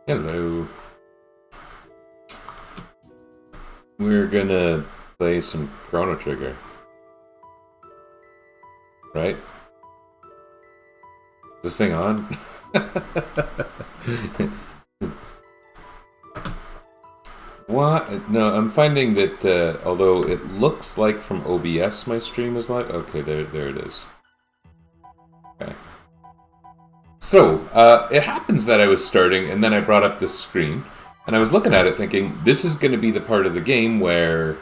Hello. We're gonna play some Chrono Trigger, right? Is this thing on? What? No, I'm finding that although it looks like from OBS my stream is live. Okay, there it is. Okay. So, it happens that I was starting, and then I brought up this screen, and I was looking at it thinking, this is going to be the part of the game where,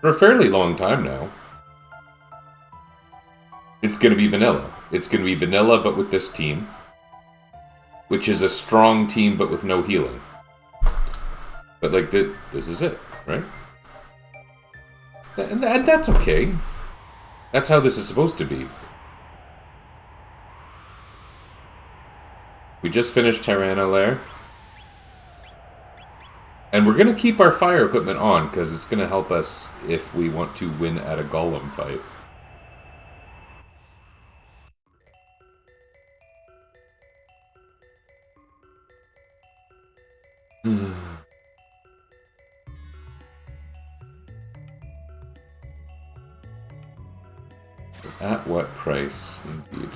for a fairly long time now, it's going to be vanilla. It's going to be vanilla, but with this team, which is a strong team, but with no healing. But, like, this is it, right? And that's okay. That's how this is supposed to be. We just finished Tyranno Lair. And we're going to keep our fire equipment on, because it's going to help us if we want to win at a golem fight. At what price, indeed?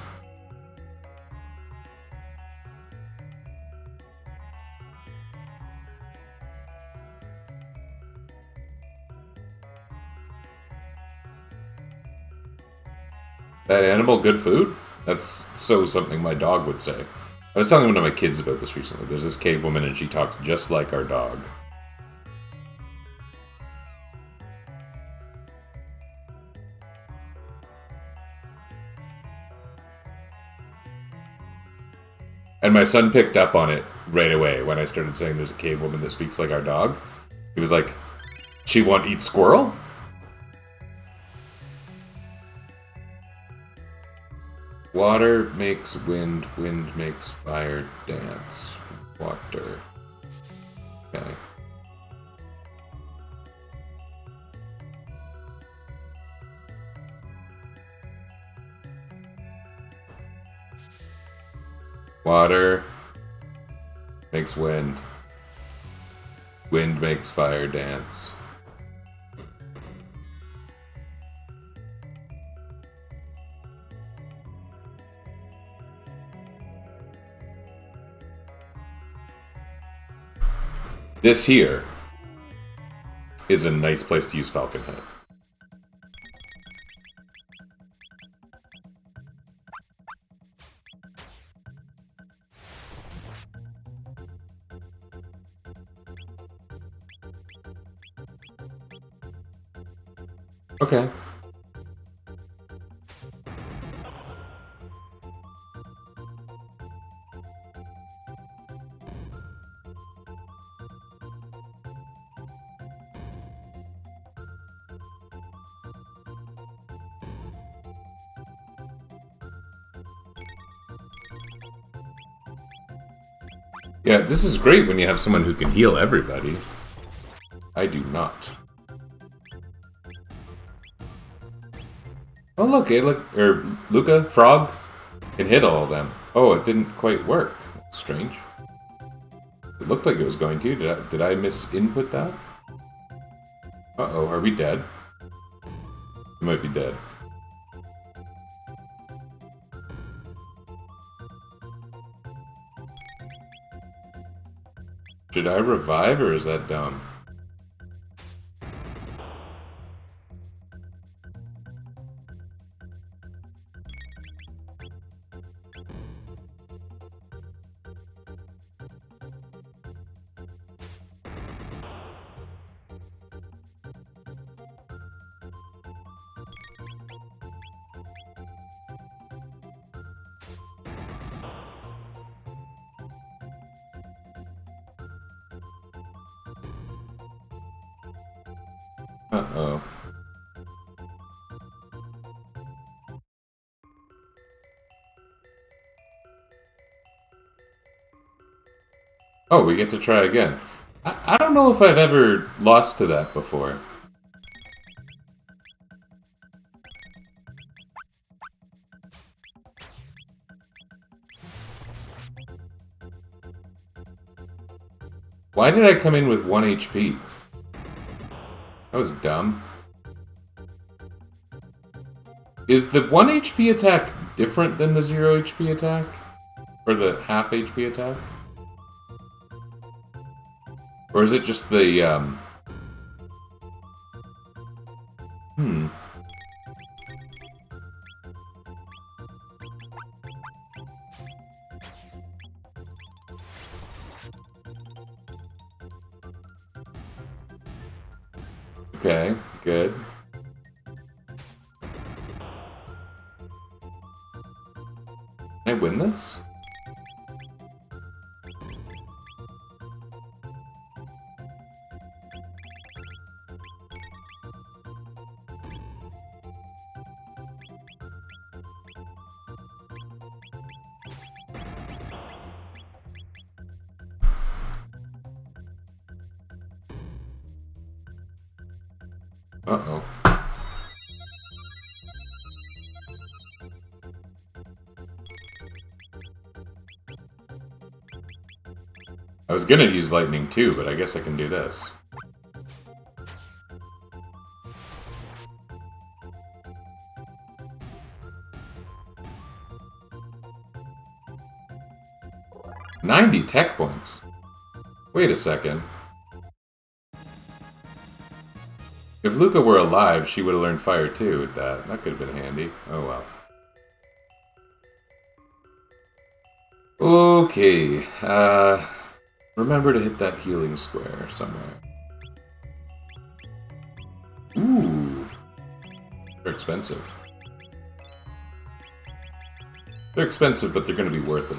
That animal good food? That's so something my dog would say. I was telling one of my kids about this recently. There's this cave woman and she talks just like our dog. And my son picked up on it right away when I started saying there's a cave woman that speaks like our dog. He was like, she won't eat squirrel? Water makes wind, wind makes fire dance. Water. Okay. Water makes wind. Wind makes fire dance. This here is a nice place to use Falcon Head. Okay. Yeah, this is great when you have someone who can heal everybody. I do not. Oh look, Luca, Frog, can hit all of them. Oh, it didn't quite work. That's strange. It looked like it was going to. Did I misinput that? Uh-oh, are we dead? We might be dead. Should I revive, or is that dumb? Uh-oh. Oh, we get to try again. I don't know if I've ever lost to that before. Why did I come in with 1 HP? That was dumb. Is the 1 HP attack different than the 0 HP attack? Or the half HP attack? Or is it just the, Okay, good. Can I win this? Uh-oh. I was gonna use lightning too, but I guess I can do this. $90 tech points. Wait a second. If Luca were alive, she would have learned fire too with that. That could have been handy. Oh well. Okay. Remember to hit that healing square somewhere. Ooh. They're expensive. They're expensive, but they're going to be worth it.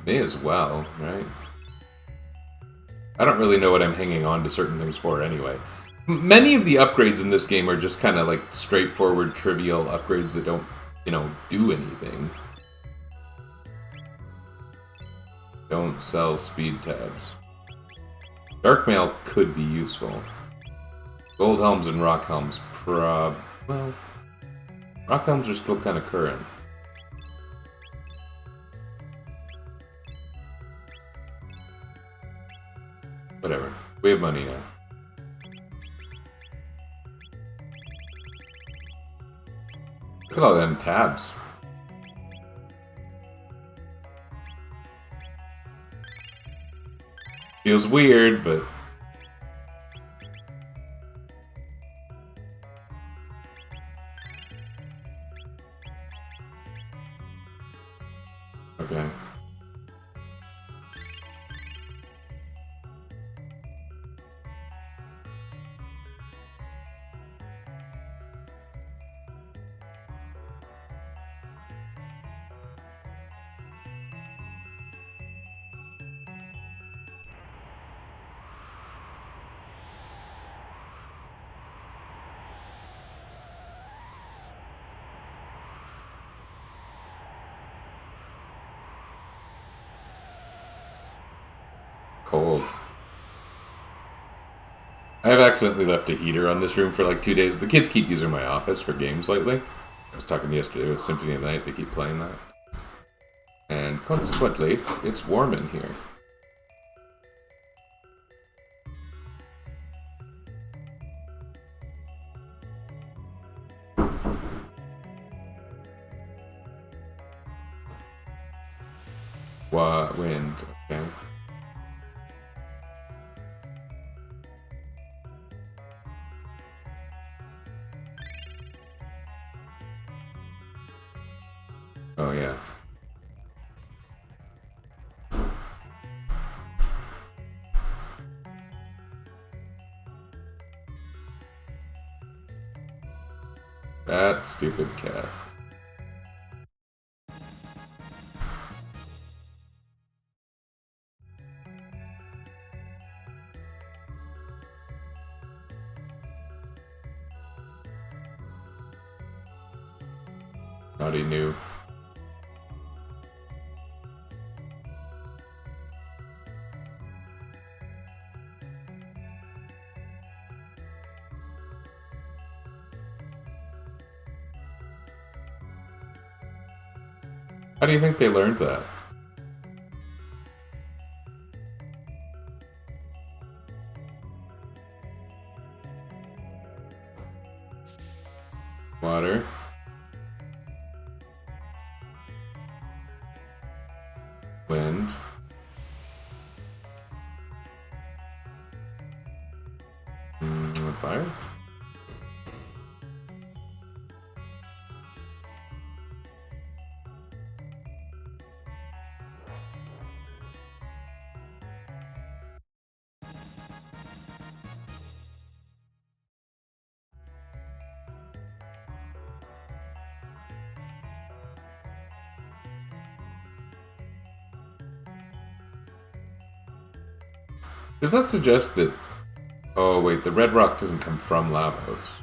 May as well, right? I don't really know what I'm hanging on to certain things for anyway. Many of the upgrades in this game are just kind of like straightforward, trivial upgrades that don't, do anything. Don't sell speed tabs. Dark mail could be useful. Gold helms and rock helms, well, rock helms are still kind of current. Whatever. We have money now. Look at all them tabs. Feels weird, but... Okay. Cold. I have accidentally left a heater on this room for like 2 days. The kids keep using my office for games lately. I was talking yesterday with Symphony of the Night, they keep playing that. And consequently, it's warm in here. Wind, okay. Oh, yeah. That stupid cat. Thought he knew. How do you think they learned that? Water. Wind. Fire? Does that suggest that... Oh, wait, the red rock doesn't come from Lavos.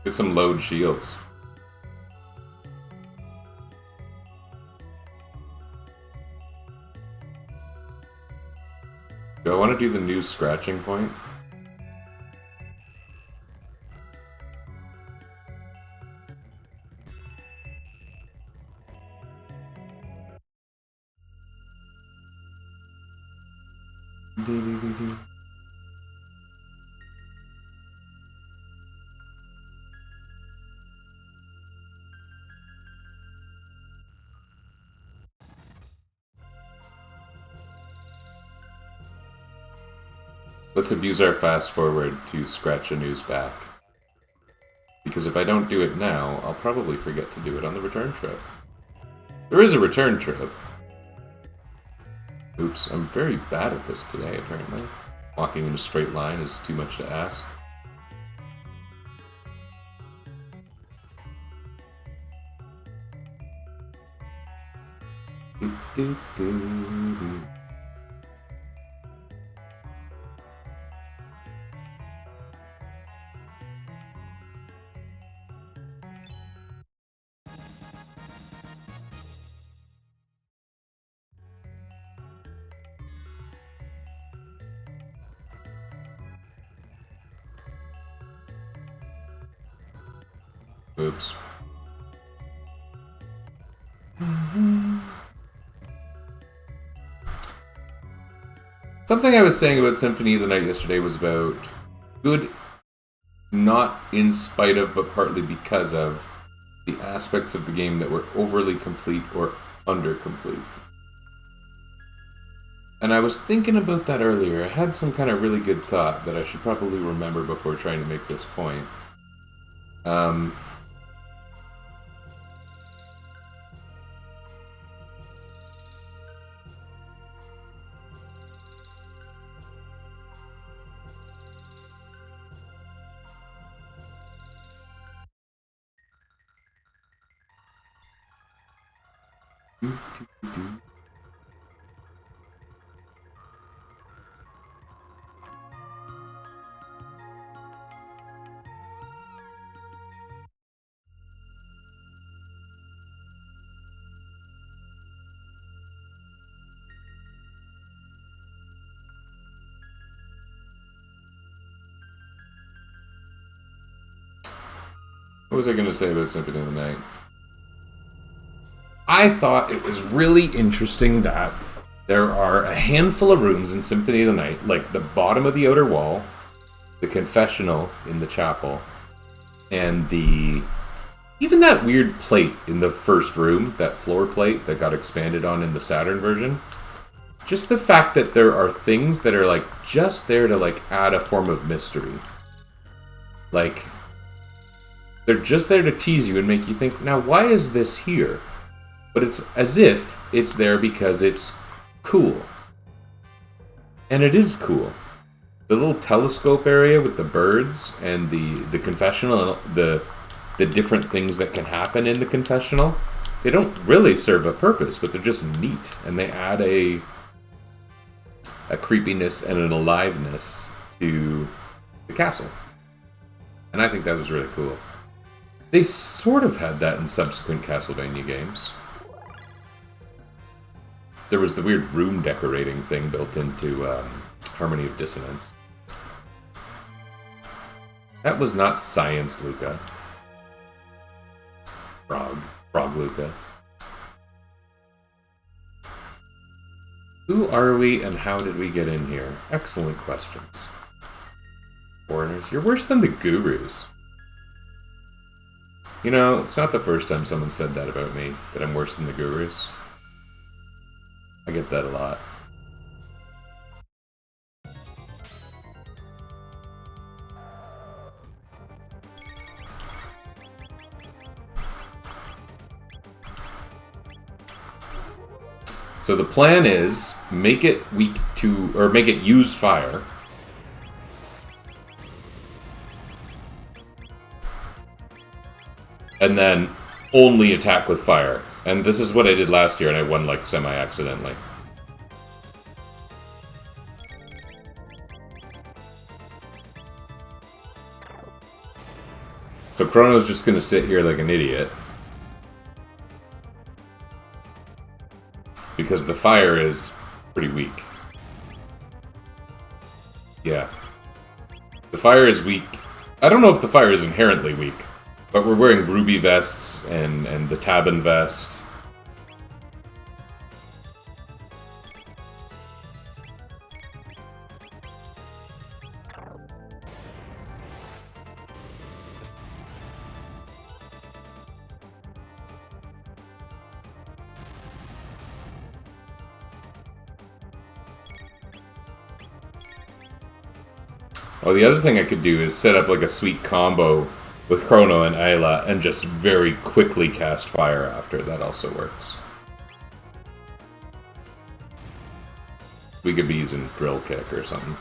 Get some load shields. Do I want to do the new scratching point? Let's abuse our fast forward to scratch a news back. Because if I don't do it now, I'll probably forget to do it on the return trip. There is a return trip. Oops, I'm very bad at this today, apparently. Walking in a straight line is too much to ask. Oops. Something I was saying about Symphony of the Night yesterday was about good, not in spite of, but partly because of, the aspects of the game that were overly complete or undercomplete. And I was thinking about that earlier. I had some kind of really good thought that I should probably remember before trying to make this point. What was I going to say about Symphony of the Night? I thought it was really interesting that there are a handful of rooms in Symphony of the Night, like the bottom of the outer wall, the confessional in the chapel, and even that weird plate in the first room, that floor plate that got expanded on in the Saturn version. Just the fact that there are things that are like just there to like add a form of mystery. Like, they're just there to tease you and make you think, now why is this here? But it's as if it's there because it's cool. And it is cool. The little telescope area with the birds and the confessional and the different things that can happen in the confessional, they don't really serve a purpose, but they're just neat. And they add a creepiness and an aliveness to the castle. And I think that was really cool. They sort of had that in subsequent Castlevania games. There was the weird room decorating thing built into Harmony of Dissonance. That was not Science Luca. Frog Luca. Who are we and how did we get in here? Excellent questions. Foreigners, you're worse than the gurus. You know, it's not the first time someone said that about me, that I'm worse than the gurus. I get that a lot. So the plan is make it weak to, or make it use fire. And then only attack with fire. And this is what I did last year, and I won, like, semi-accidentally. So Chrono's just gonna sit here like an idiot. Because the fire is pretty weak. Yeah. The fire is weak. I don't know if the fire is inherently weak. But we're wearing ruby vests and the Tabin vest. Oh, the other thing I could do is set up like a sweet combo with Chrono and Ayla and just very quickly cast fire after. That also works. We could be using Drill Kick or something.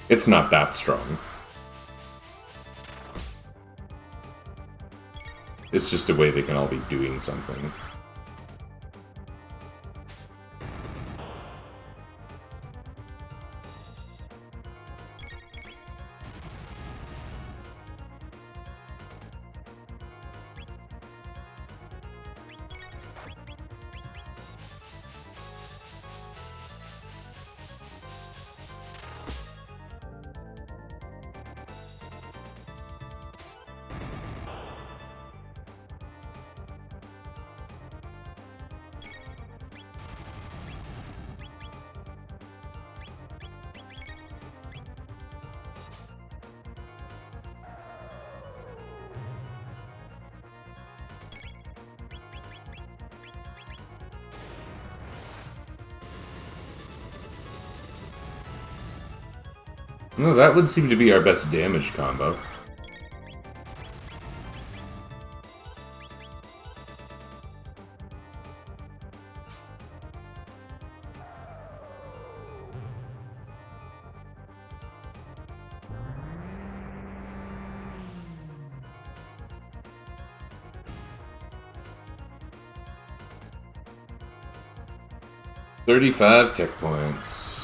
It's not that strong. It's just a way they can all be doing something. No, that would seem to be our best damage combo. $35 tech points.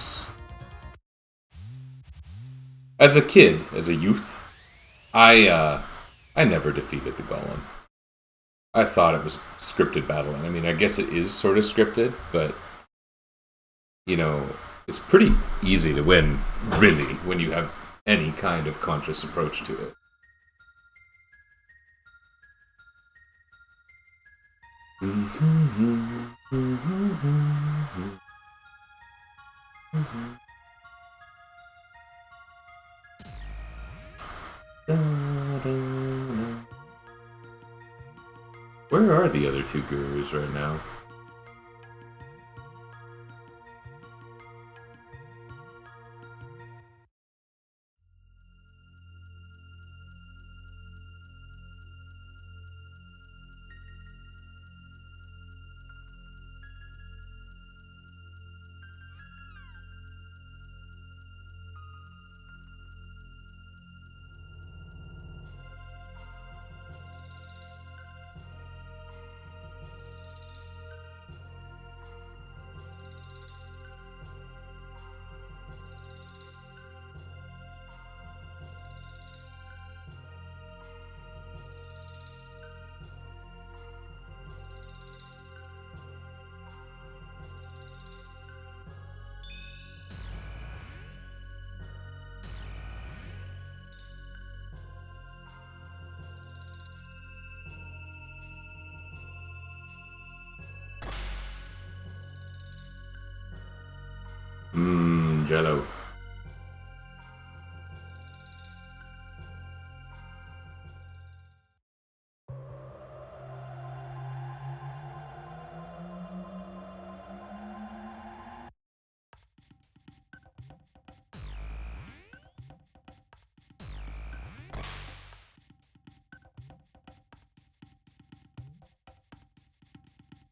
As a kid, as a youth, I never defeated the Golem. I thought it was scripted battling. I mean, I guess it is sort of scripted, but, you know, it's pretty easy to win, really, when you have any kind of conscious approach to it. Where are the other two gurus right now? Jello.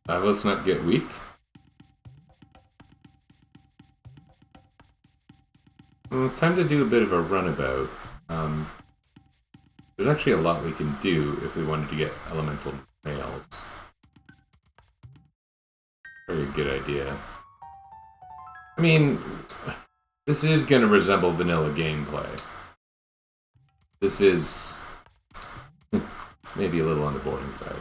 Let's not get weak. Well, time to do a bit of a runabout. There's actually a lot we can do if we wanted to get elemental males. Very good idea. I mean, this is going to resemble vanilla gameplay. This is maybe a little on the boring side.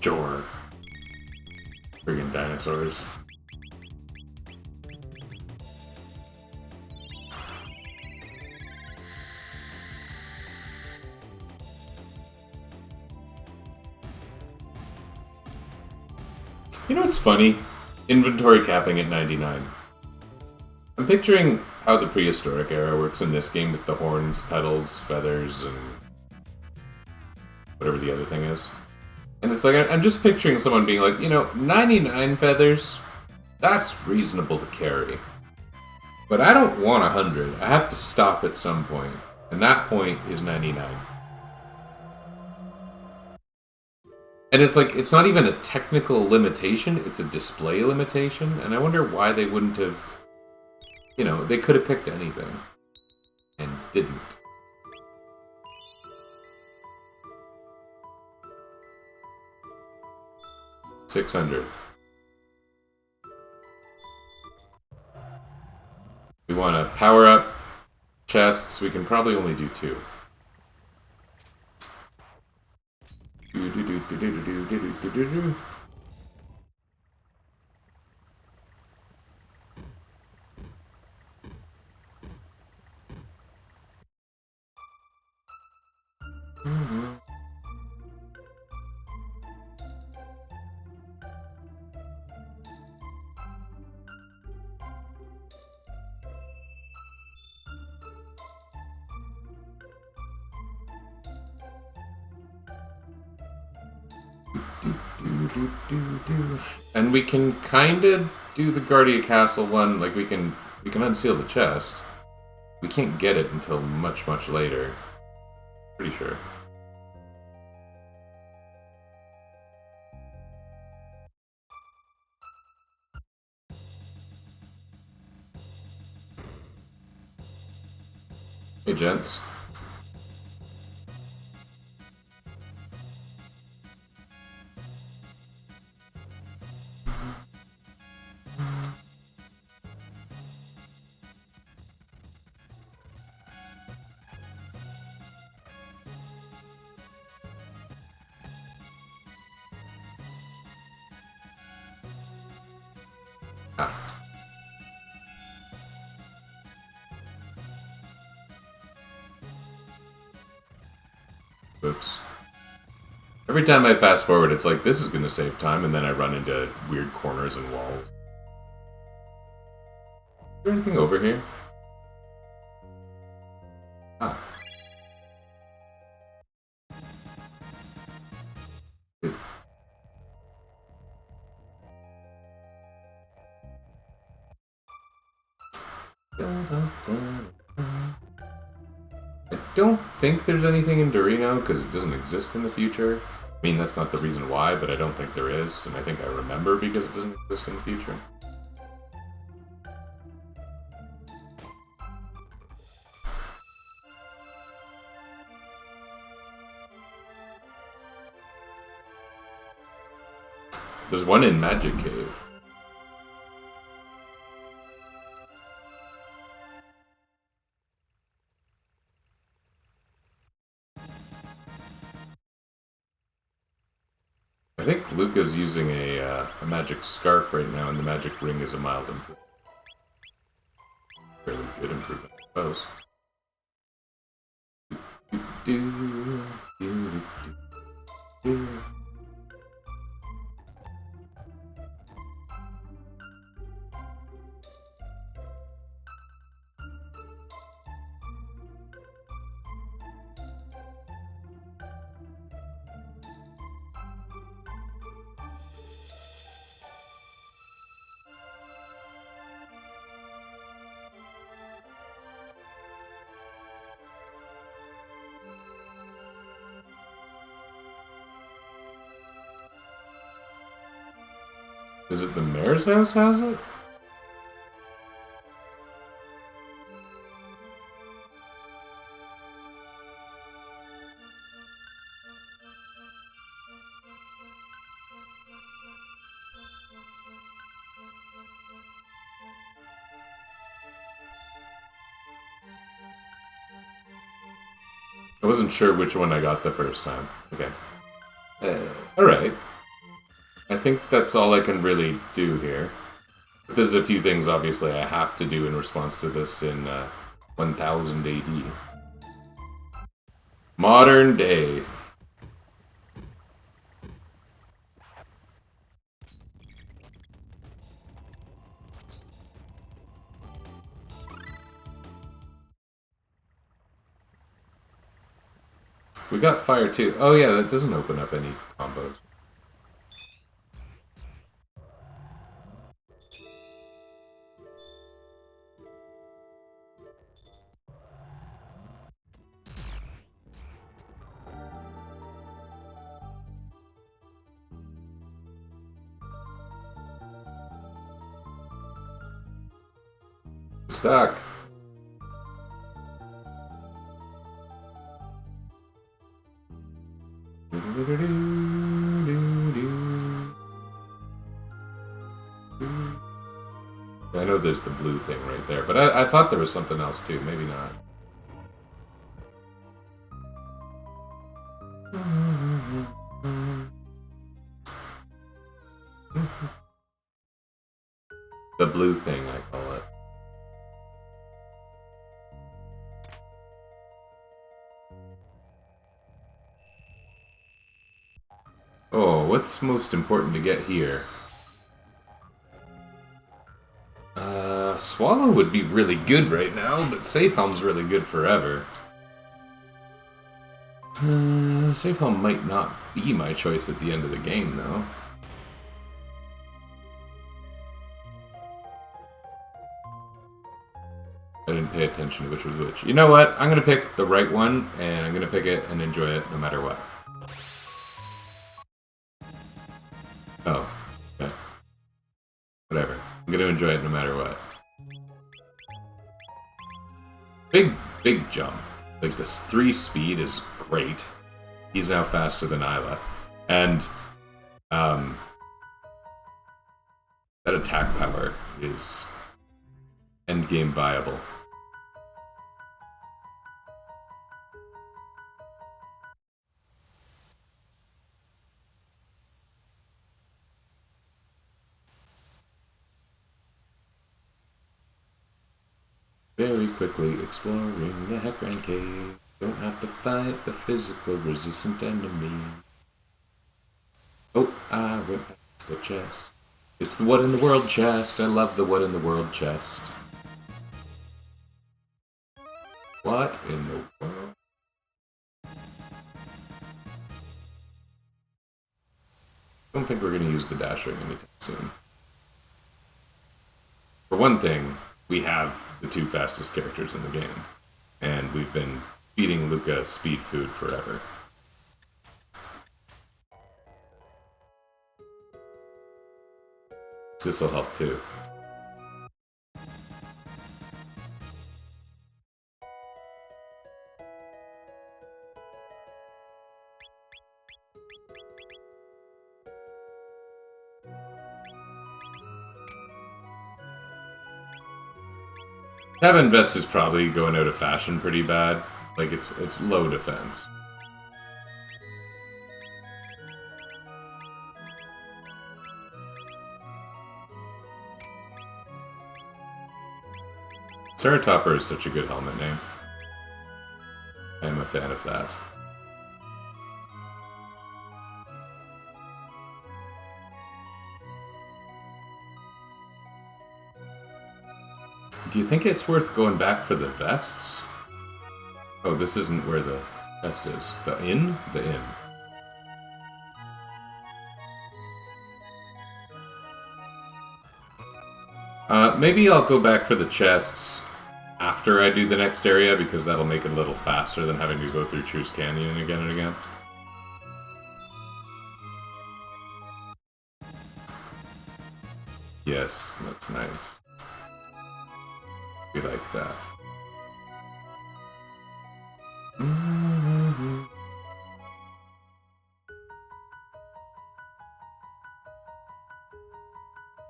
Sure. Friggin' dinosaurs. You know what's funny? Inventory capping at 99. I'm picturing how the prehistoric era works in this game with the horns, petals, feathers, and whatever the other thing is. And it's like, I'm just picturing someone being like, you know, 99 feathers, that's reasonable to carry. But I don't want 100. I have to stop at some point. And that point is 99. And it's like, it's not even a technical limitation, it's a display limitation. And I wonder why they wouldn't have, you know, they could have picked anything. And didn't. $600. We want to power up chests. We can probably only do 2. And we can kind of do the Guardia Castle one, like we can unseal the chest. We can't get it until much, much later. Pretty sure. Hey, gents. Oops. Every time I fast forward, it's like, this is going to save time, and then I run into weird corners and walls. Is there anything over here? Ah. Good. I don't think there's anything in Dorino, because it doesn't exist in the future. I mean, that's not the reason why, but I don't think there is, and I think I remember because it doesn't exist in the future. There's one in Magic Cave. I think Luca's using a magic scarf right now, and the magic ring is a mild improvement. Fairly good improvement, I suppose. Is it the mayor's house has it? I wasn't sure which one I got the first time. Okay. Alright. I think that's all I can really do here. But there's a few things, obviously, I have to do in response to this in 1000 AD. Modern day. We got fire too. Oh yeah, that doesn't open up any combos. Stuck. I know there's the blue thing right there, but I thought there was something else too. Maybe not. The blue thing, I call it. Oh, what's most important to get here? Swallow would be really good right now, but Safe Helm's really good forever. Safe Helm might not be my choice at the end of the game, though. I didn't pay attention to which was which. You know what? I'm gonna pick the right one, and I'm gonna pick it and enjoy it no matter what. Oh, okay. Whatever. I'm gonna enjoy it no matter what. Big jump. Like, this 3 speed is great. He's now faster than Isla. And, that attack power is endgame viable. Very quickly exploring the Heckran Cave. Don't have to fight the physical resistant enemy. Oh, I went past the chest. It's the What in the World chest. I love the What in the World chest. What in the world? I don't think we're going to use the dash ring anytime soon. For one thing, we have the 2 fastest characters in the game, and we've been feeding Luca speed food forever. This will help too. Cabin Vest is probably going out of fashion pretty bad. Like, it's low defense. Ceratopper is such a good helmet name. I'm a fan of that. Do you think it's worth going back for the vests? Oh, this isn't where the vest is. The inn? The inn. Maybe I'll go back for the chests after I do the next area, because that'll make it a little faster than having to go through Truce Canyon again and again. Yes, that's nice. We like that.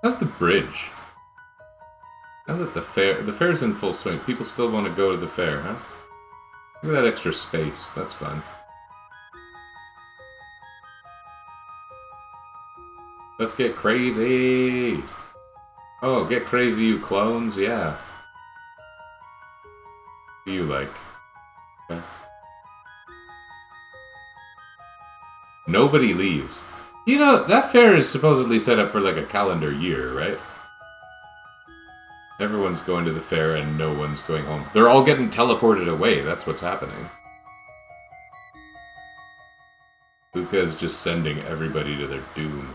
How's the bridge? Now that the fair's in full swing, people still want to go to the fair, huh? Look at that extra space, that's fun. Let's get crazy! Oh, get crazy, you clones, yeah. What do you like? Okay. Nobody leaves. You know, that fair is supposedly set up for like a calendar year, right? Everyone's going to the fair and no one's going home. They're all getting teleported away, that's what's happening. Luca is just sending everybody to their doom.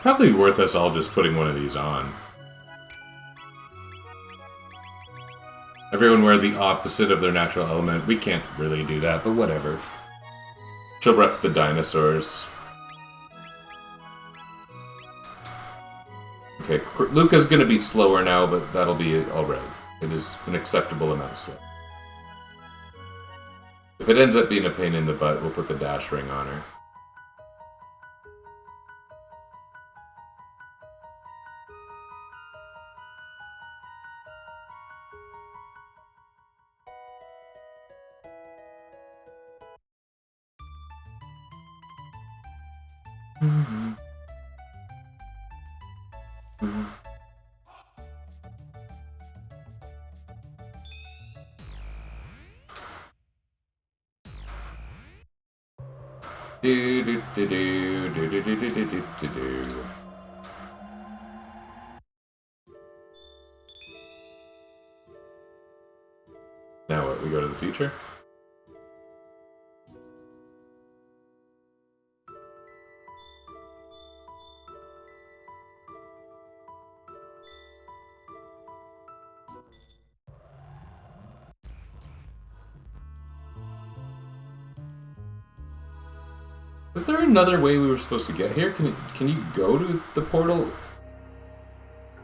Probably worth us all just putting one of these on. Everyone wear the opposite of their natural element. We can't really do that, but whatever. She'll rep the dinosaurs. Okay, Luca's gonna be slower now, but that'll be alright. It is an acceptable amount slow. If it ends up being a pain in the butt, we'll put the dash ring on her. Now what, we go to the future? Is there another way we were supposed to get here? Can you go to the portal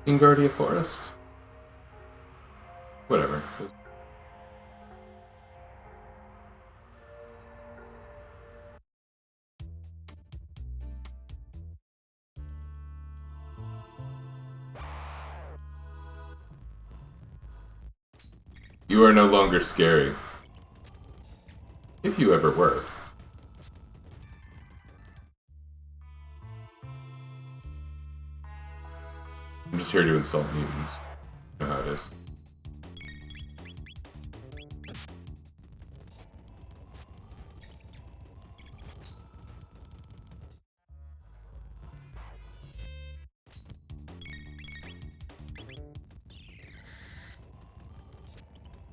in Guardia Forest? Whatever. You are no longer scary. If you ever were. I'm just here to insult mutants. You know how it is.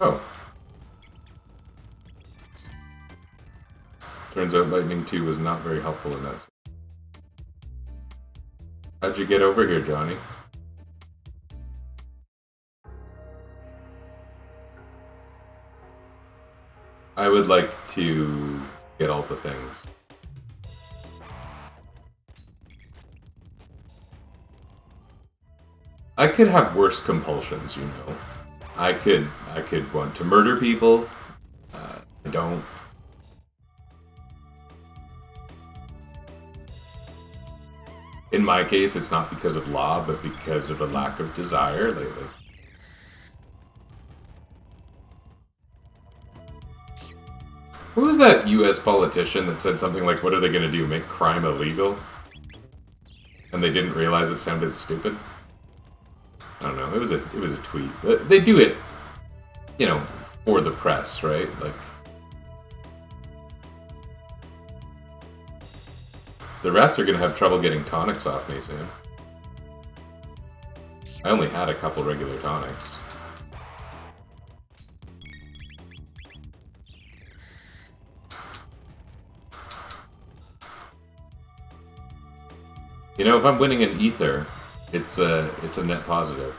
Oh. Turns out Lightning 2 was not very helpful in that. How'd you get over here, Johnny? would like to get all the things. I could have worse compulsions, you know. I could want to murder people. I don't. In my case, it's not because of law, but because of a lack of desire lately. Who was that U.S. politician that said something like, "What are they going to do? Make crime illegal?" And they didn't realize it sounded stupid. I don't know. It was a tweet. They do it, you know, for the press, right? Like, the rats are going to have trouble getting tonics off me soon. I only had a couple regular tonics. You know, if I'm winning an ether, it's a net positive.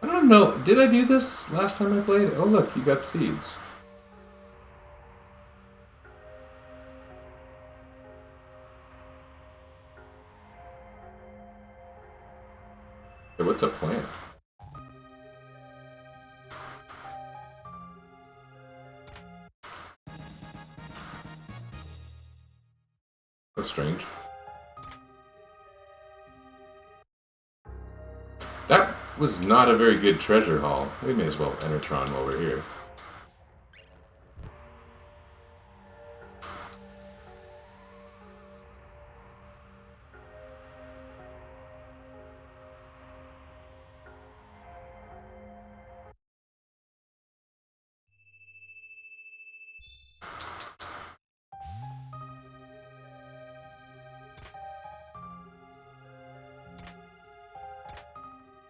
I don't know. Did I do this last time I played? Oh, look, you got seeds. Hey, what's a plant? That's strange. That was not a very good treasure haul. We may as well enter Tron while we're here.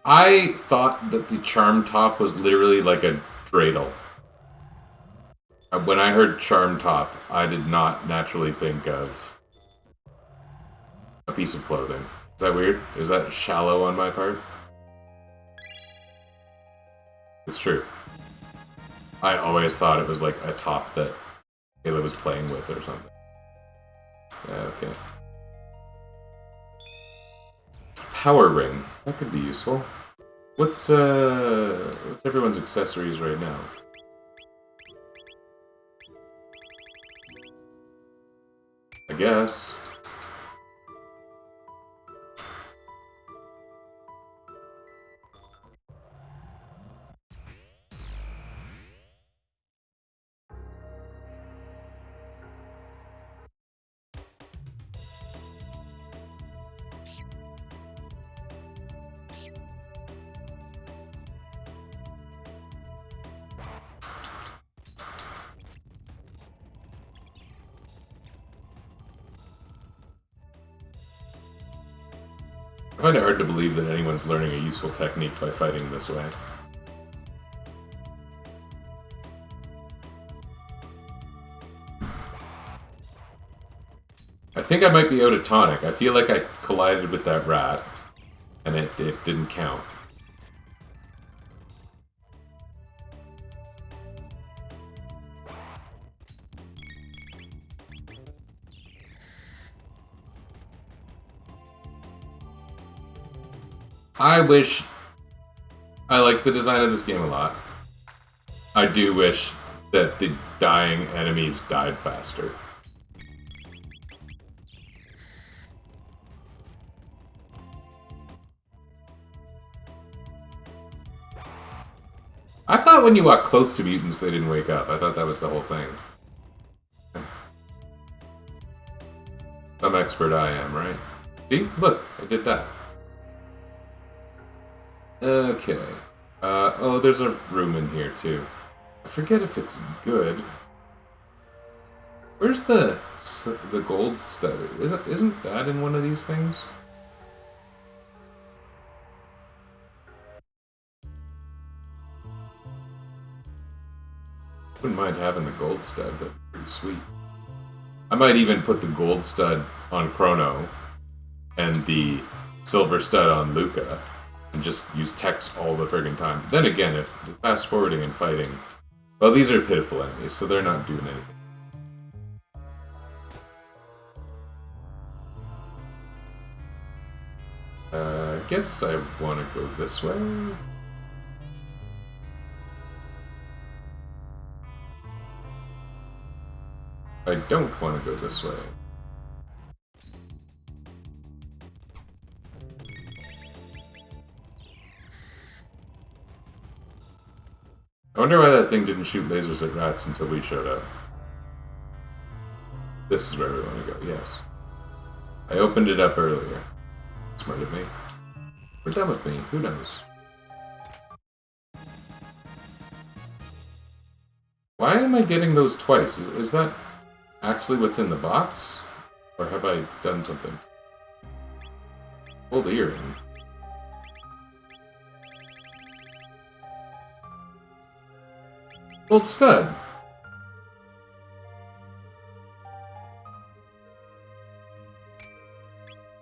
I thought that the charm top was literally like a dreidel. When I heard charm top, I did not naturally think of a piece of clothing. Is that weird? Is that shallow on my part? It's true. I always thought it was like a top that Ayla was playing with or something. Yeah, okay. Power ring. That could be useful. What's everyone's accessories right now? I guess. I find it hard to believe that anyone's learning a useful technique by fighting this way. I think I might be out of tonic. I feel like I collided with that rat, and it didn't count. I wish... I like the design of this game a lot. I do wish that the dying enemies died faster. I thought when you walked close to mutants they didn't wake up. I thought that was the whole thing. Some expert I am, right? See? Look, I did that. Okay. Oh, there's a room in here, too. I forget if it's good. Where's the gold stuff? Isn't that in one of these things? Wouldn't mind having the gold stud, that'd be pretty sweet. I might even put the gold stud on Chrono and the silver stud on Luca and just use text all the friggin' time. Then again, if fast forwarding and fighting, well, these are pitiful enemies, so they're not doing anything. I guess I want to go this way. I don't want to go this way. I wonder why that thing didn't shoot lasers at rats until we showed up. This is where we want to go, yes. I opened it up earlier. Smart of me. We're done with me, who knows? Why am I getting those twice? Is that actually what's in the box? Or have I done something? Gold earring. Gold stud.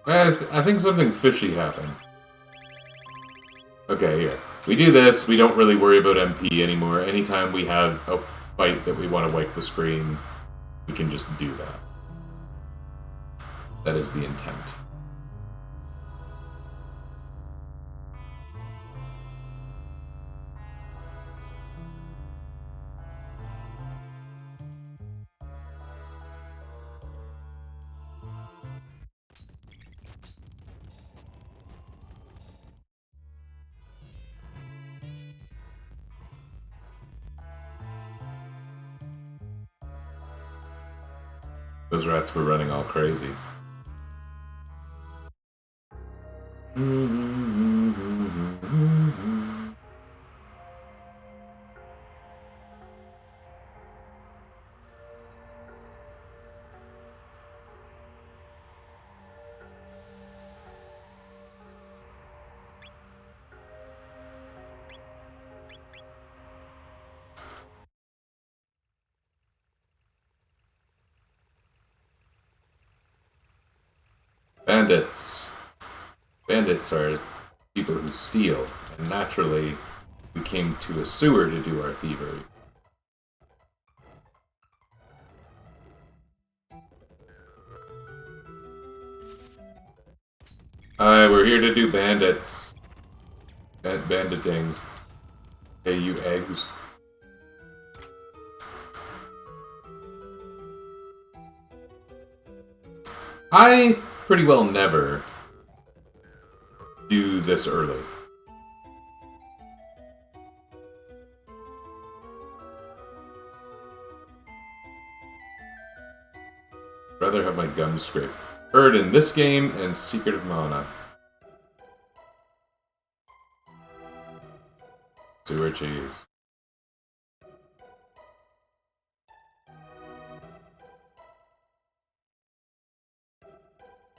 I think something fishy happened. Okay, here. We do this, we don't really worry about MP anymore. Anytime we have a fight that we want to wipe the screen, we can just do that. That is the intent. Those rats were running all crazy. Bandits. Bandits are people who steal, and naturally, we came to a sewer to do our thievery. Hi, we're here to do bandits. Banditing. Hey, you eggs. I pretty well never do this early. Rather have my gum scraped. Heard in this game and Secret of Mana. Sewer cheese.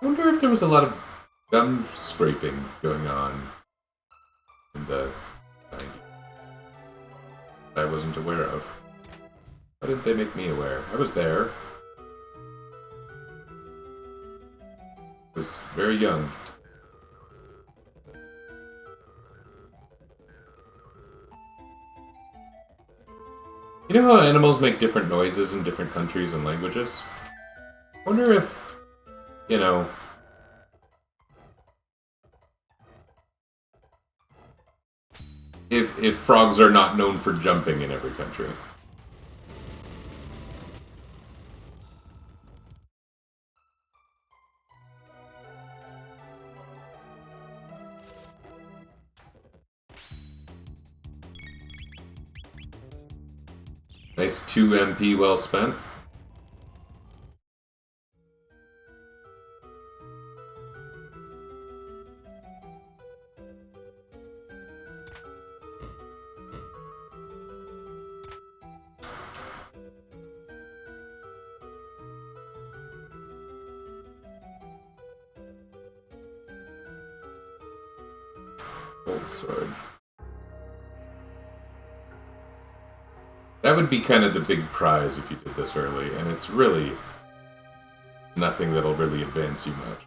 I wonder if there was a lot of gum scraping going on in the 90s that I wasn't aware of. Why didn't they make me aware? I was there. I was very young. You know how animals make different noises in different countries and languages? I wonder if, you know, if frogs are not known for jumping in every country. Nice 2 MP well spent. Gold sword. That would be kind of the big prize if you did this early, and it's really nothing that'll really advance you much.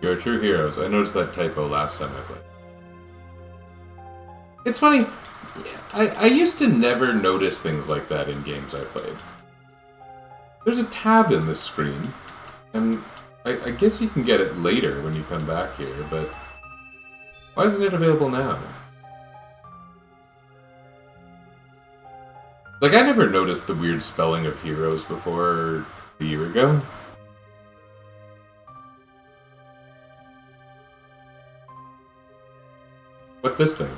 You're true heroes. I noticed that typo last time I played. It's funny, I used to never notice things like that in games I played. There's a tab in this screen, and I guess you can get it later when you come back here, but why isn't it available now? Like, I never noticed the weird spelling of heroes before a year ago. What this thing?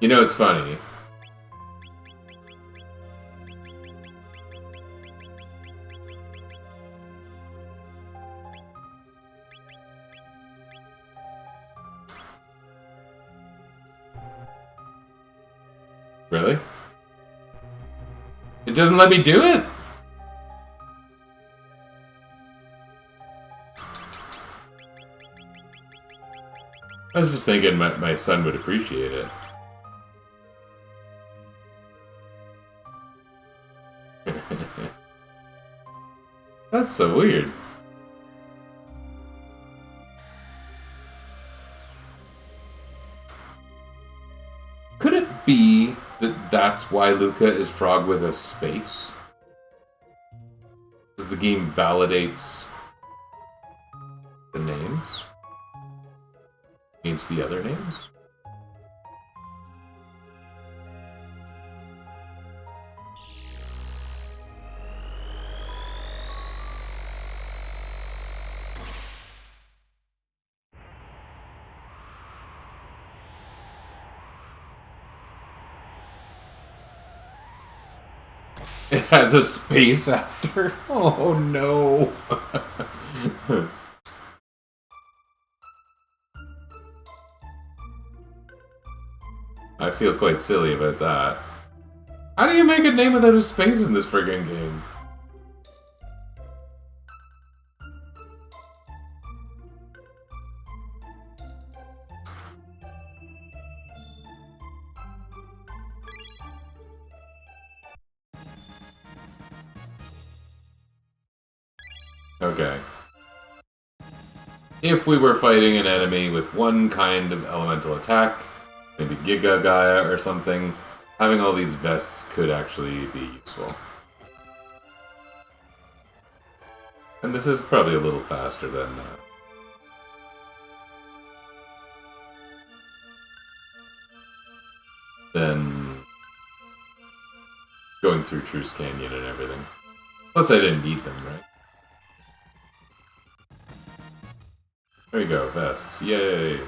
You know, it's funny. Really? It doesn't let me do it? I was just thinking my son would appreciate it. That's so weird. Could it be that that's why Luca is Frog with a space? Because the game validates the names against the other names? It has a space after. Oh no. I feel quite silly about that. How do you make a name without a space in this friggin' game? Okay. If we were fighting an enemy with one kind of elemental attack, maybe Giga Gaia or something, having all these vests could actually be useful. And this is probably a little faster than going through Truce Canyon and everything. Plus I didn't need them, right? There we go, vests. Yay!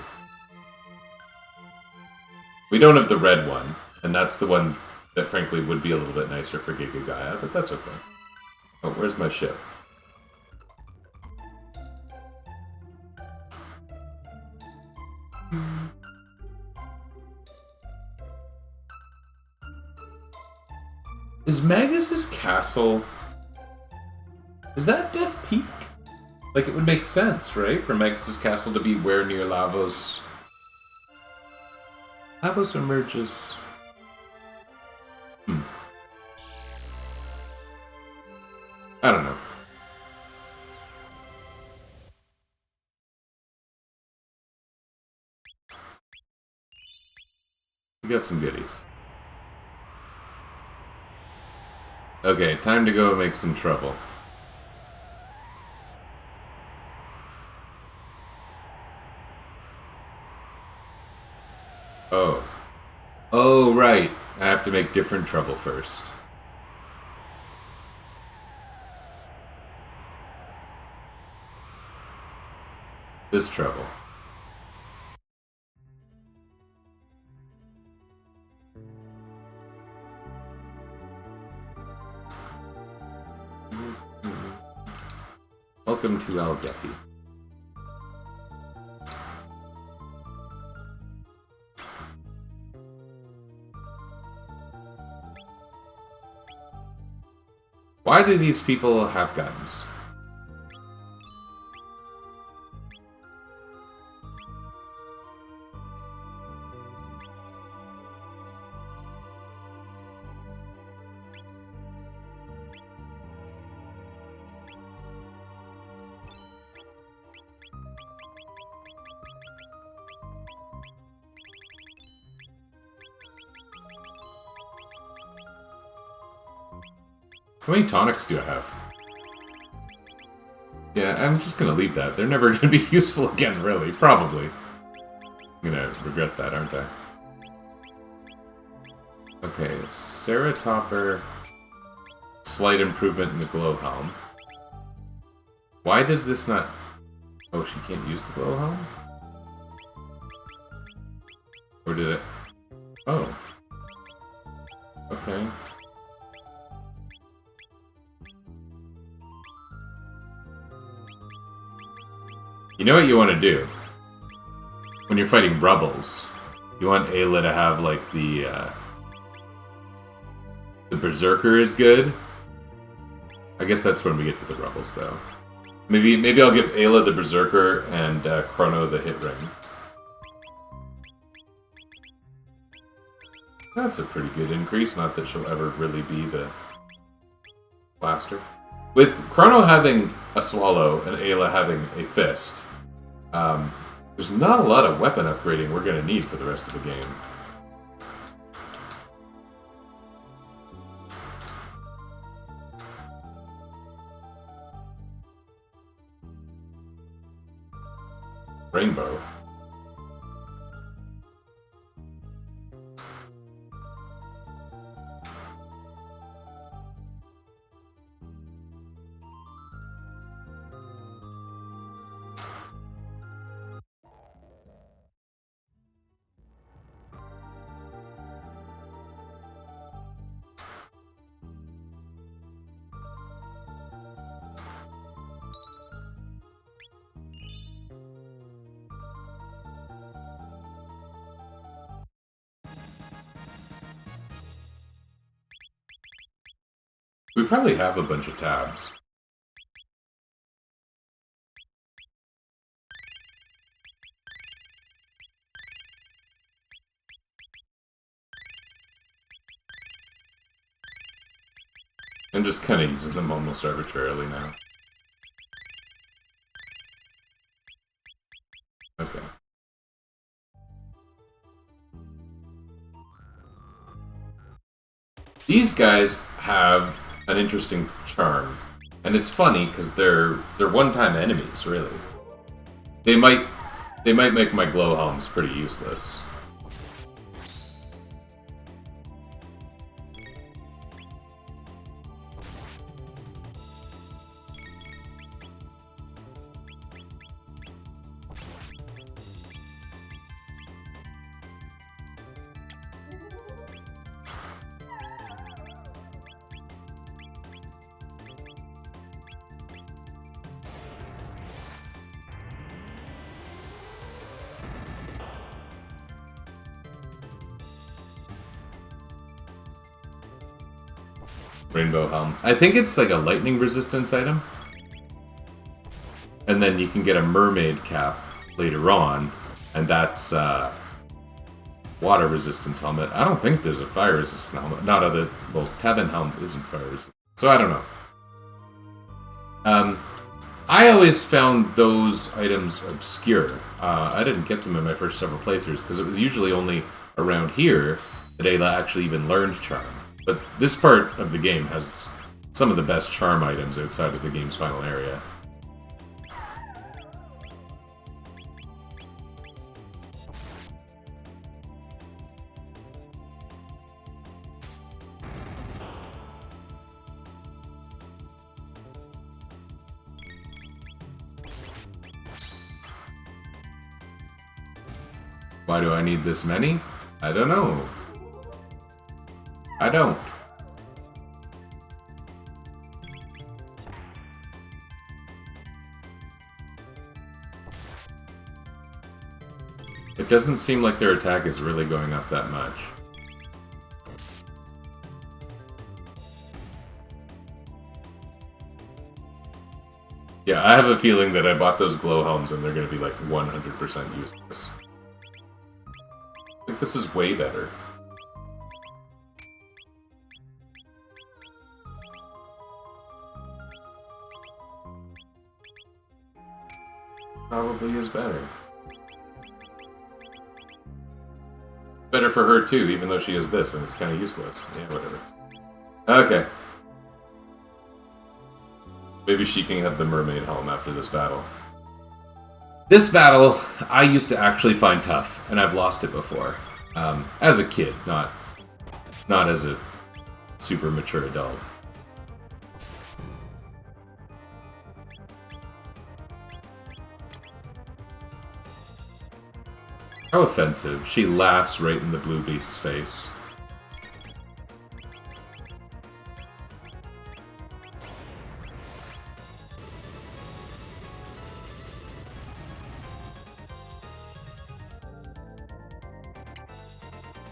We don't have the red one, and that's the one that frankly would be a little bit nicer for Giga Gaia, but that's okay. Oh, where's my ship? Is Magnus's castle... Is that Death Peak? Like, it would make sense, right? For Magnus's castle to be where near Lavos... Lavos emerges... I don't know. We got some goodies. Okay, time to go make some trouble. Oh. Oh, right. I have to make different trouble first. This trouble. Welcome to Algeti. Why do these people have guns? How many tonics do I have? Yeah, I'm just gonna leave that. They're never gonna be useful again, really. Probably. I'm gonna regret that, aren't I? Okay, Sarah Topper. Slight improvement in the glow helm. Why does this not... Oh, she can't use the glow helm? Or did it... Oh. Okay. You know what you want to do? When you're fighting rebels, you want Ayla to have, like, the Berserker is good. I guess that's when we get to the rebels, though. Maybe I'll give Ayla the Berserker and Chrono the hit ring. That's a pretty good increase, not that she'll ever really be the blaster. With Chrono having a swallow and Ayla having a fist, there's not a lot of weapon upgrading we're going to need for the rest of the game. Rainbow. We probably have a bunch of tabs. I'm just kind of using them almost arbitrarily now. Okay. These guys have an interesting charm, and it's funny because they're one-time enemies, really. They might make my glow helms pretty useless. Rainbow Helm. I think it's like a lightning resistance item. And then you can get a mermaid cap later on, and that's water resistance helmet. I don't think there's a fire resistant helmet. Not other. Well, Tabin helm isn't fire resistant, so I don't know. I always found those items obscure. I didn't get them in my first several playthroughs because it was usually only around here that I actually even learned charm. But this part of the game has some of the best charm items outside of the game's final area. Why do I need this many? I don't know. I don't. It doesn't seem like their attack is really going up that much. Yeah, I have a feeling that I bought those glow helms and they're going to be like 100% useless. I think this is way better. Probably is better. Better for her too, even though she has this and it's kind of useless. Yeah, whatever. Okay. Maybe she can have the mermaid helm after this battle. This battle, I used to actually find tough, and I've lost it before. As a kid, not as a super mature adult. How offensive. She laughs right in the blue beast's face.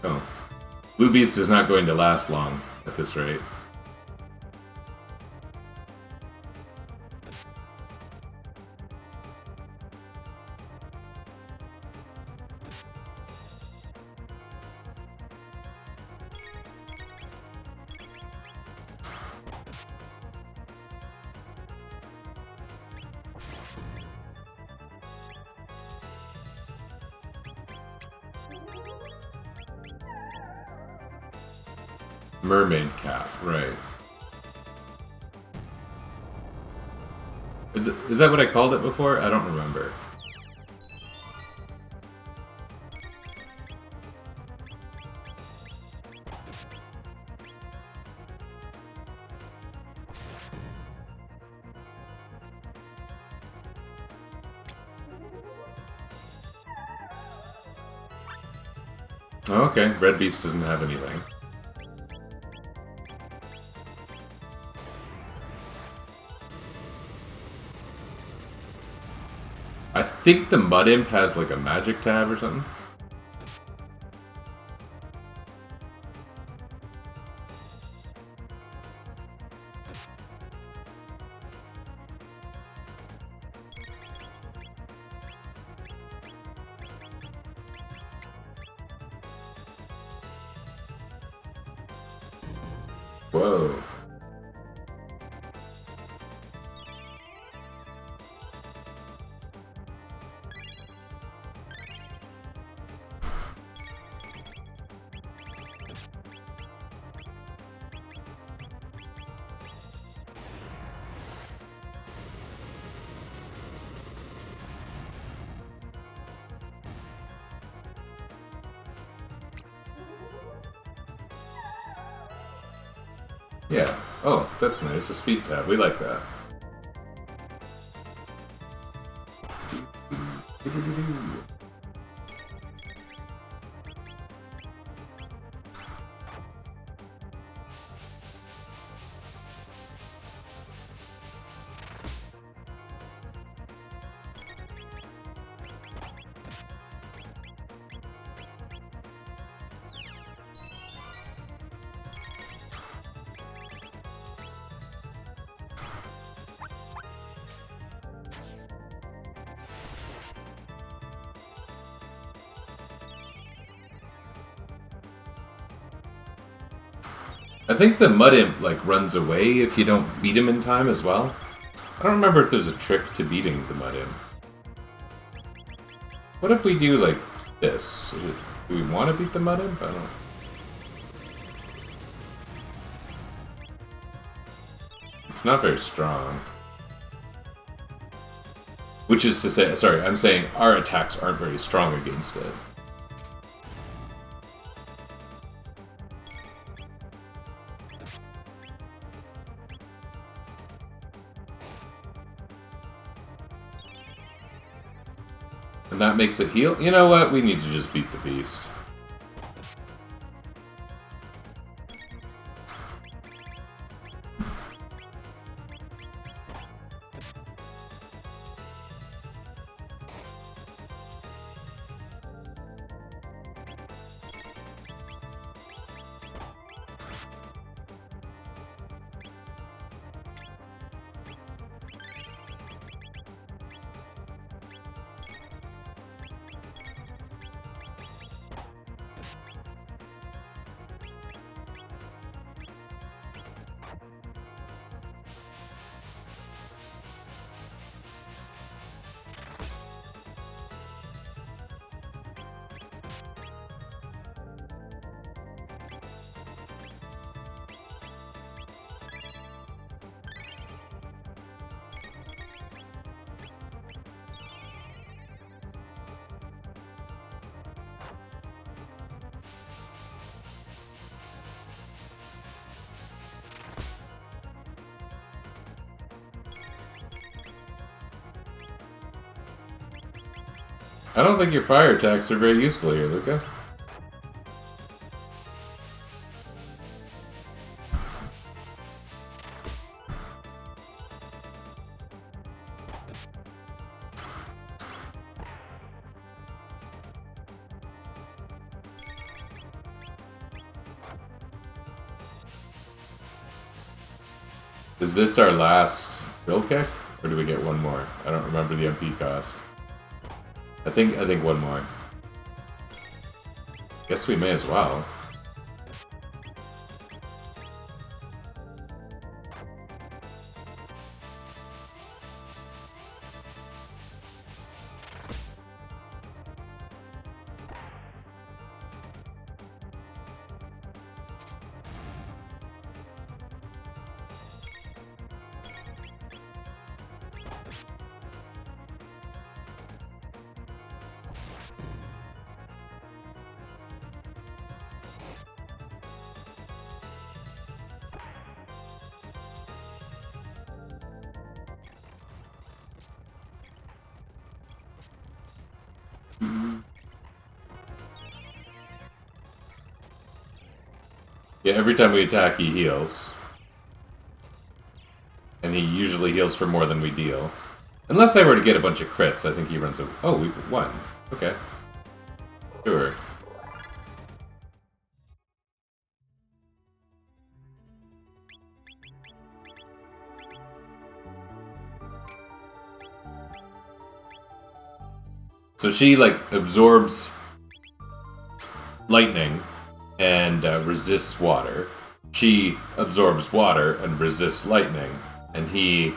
Oh. Blue Beast is not going to last long at this rate. Mermaid cap, right. Is that what I called it before? I don't remember. Okay, Red Beast doesn't have anything. I think the Mud Imp has like a magic tab or something. Whoa. Yeah. Oh, that's nice. A speed tab. We like that. I think the mud imp, like, runs away if you don't beat him in time as well. I don't remember if there's a trick to beating the mud imp. What if we do, like, this? Do we want to beat the mud imp? I don't know. It's not very strong. Which is to say, sorry, I'm saying our attacks aren't very strong against it. And that makes it heal? You know what? We need to just beat the beast. I don't think your fire attacks are very useful here, Luca. Is this our last drill kick? Or do we get one more? I don't remember the MP cost. I think one more. Guess we may as well. Yeah, every time we attack, he heals. And he usually heals for more than we deal. Unless I were to get a bunch of crits, I think he runs a... Oh, we won. Okay. Sure. So she, like, absorbs lightning and resists water. She absorbs water and resists lightning. And he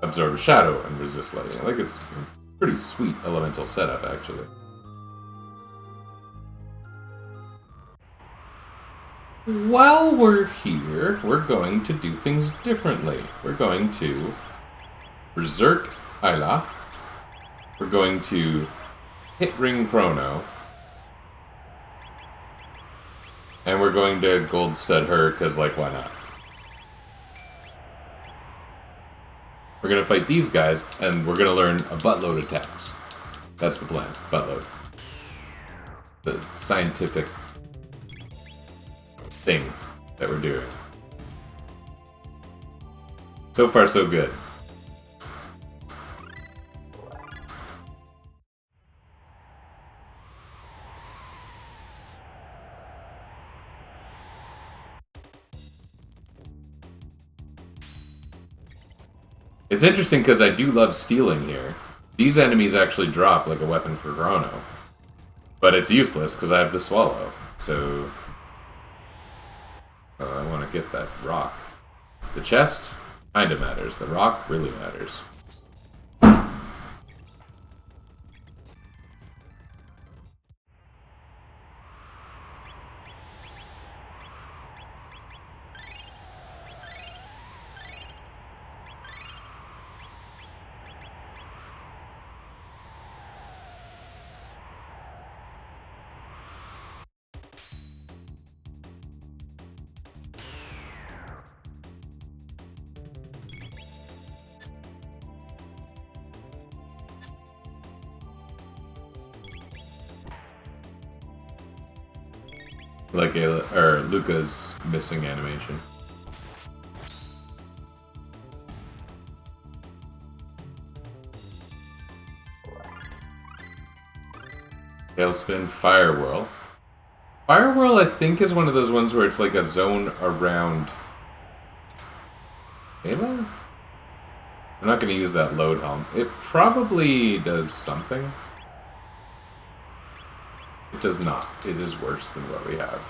absorbs shadow and resists lightning. Like, it's a pretty sweet elemental setup, actually. While we're here, we're going to do things differently. We're going to Berserk Ayla. We're going to hit ring Chrono. And we're going to gold stud her, because, like, why not? We're going to fight these guys, and we're going to learn a buttload of attacks. That's the plan. Buttload. The scientific thing that we're doing. So far, so good. It's interesting because I do love stealing here. These enemies actually drop like a weapon for Chrono. But it's useless because I have the swallow, so... Oh, I want to get that rock. The chest kind of matters. The rock really matters. Like Luca's missing animation. Tailspin, Fire Whirl. Fire Whirl, I think, is one of those ones where it's like a zone around Ayla? I'm not going to use that load helm. It probably does something. It does not. It is worse than what we have.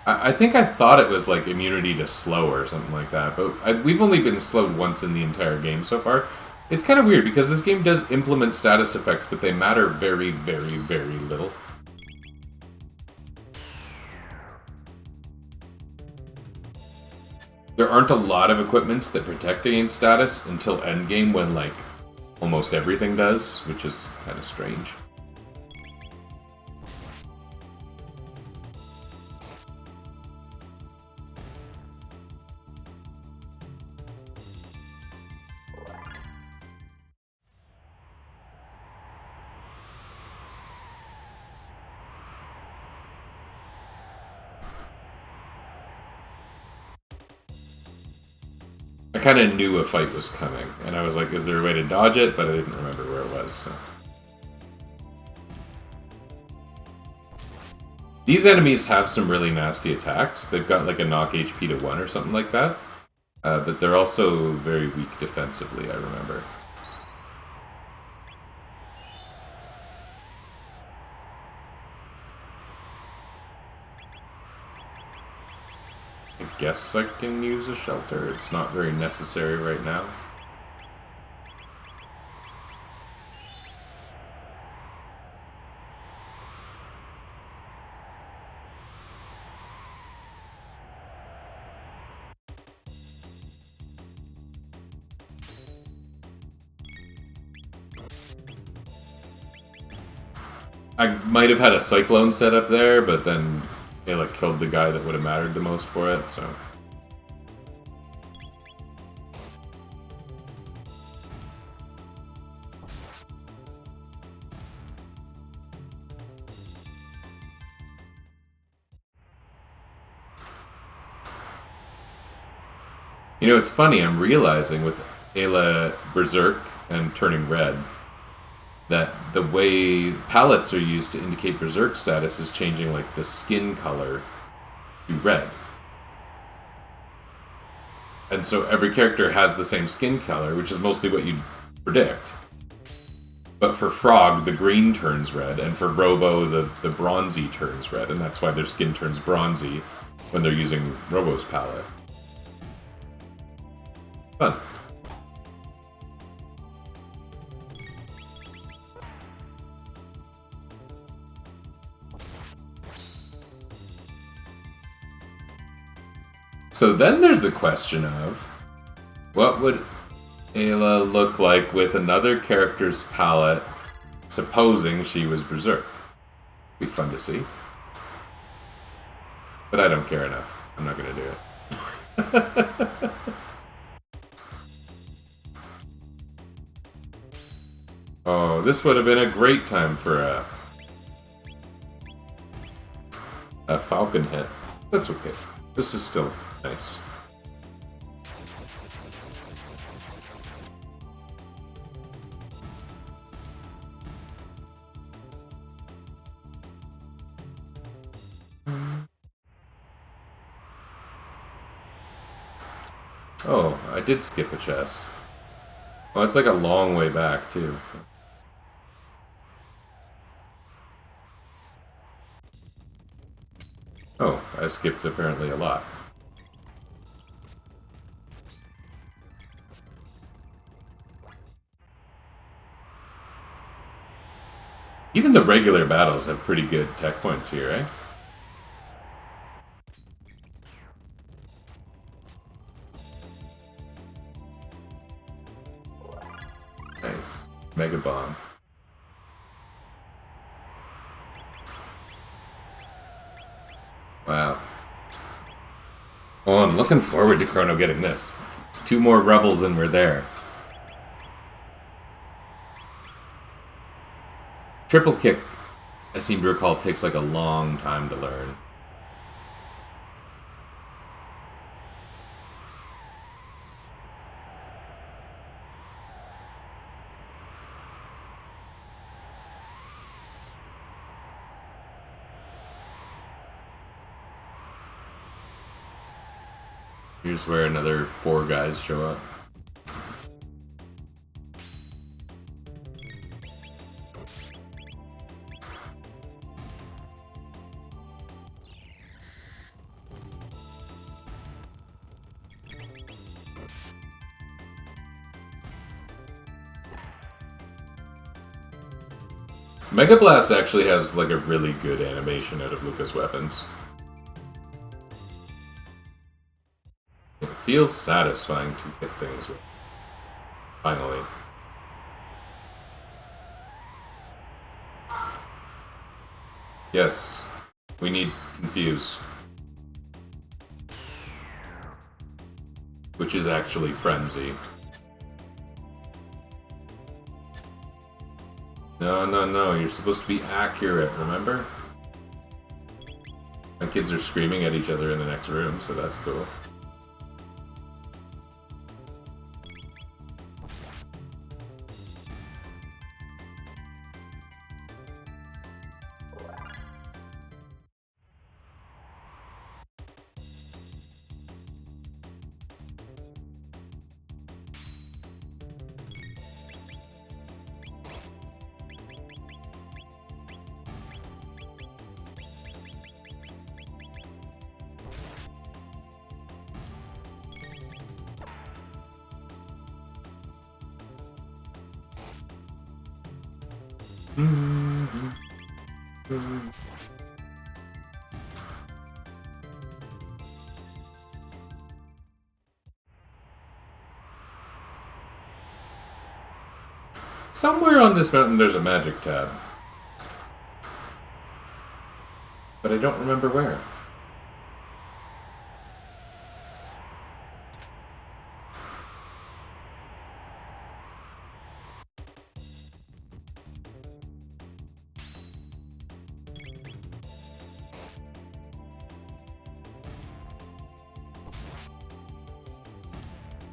I think I thought it was like immunity to slow or something like that, but we've only been slowed once in the entire game so far. It's kind of weird because this game does implement status effects, but they matter very, very, very little. There aren't a lot of equipments that protect against status until endgame when, like, almost everything does, which is kind of strange. I kind of knew a fight was coming, and I was like, is there a way to dodge it? But I didn't remember where it was, so. These enemies have some really nasty attacks. They've got like a knock HP to 1 or something like that. But they're also very weak defensively, I remember. I guess I can use a shelter. It's not very necessary right now. I might have had a Cyclone set up there, but then Ayla killed the guy that would have mattered the most for it, so... You know, it's funny, I'm realizing with Ayla Berserk and turning red, that the way palettes are used to indicate Berserk status is changing, like, the skin color to red. And so every character has the same skin color, which is mostly what you'd predict. But for Frog, the green turns red, and for Robo, the bronzy turns red, and that's why their skin turns bronzy when they're using Robo's palette. Fun. So then there's the question of, what would Ayla look like with another character's palette, supposing she was Berserk? Be fun to see. But I don't care enough. I'm not going to do it. Oh, this would have been a great time for a Falcon hit. That's okay. This is still nice. Oh, I did skip a chest. Oh, it's like a long way back, too. I skipped apparently a lot. Even the regular battles have pretty good tech points here, eh? Nice. Mega Bomb. Wow. Oh, I'm looking forward to Chrono getting this. 2 more Rebels and we're there. Triple Kick, I seem to recall, takes like a long time to learn. Here's where another 4 guys show up. Mega Blast actually has like a really good animation out of Lucca's weapons. It feels satisfying to hit things with. Finally. Yes, we need Confuse. Which is actually Frenzy. No, you're supposed to be accurate, remember? My kids are screaming at each other in the next room, so that's cool. Somewhere on this mountain there's a magic tab. But I don't remember where.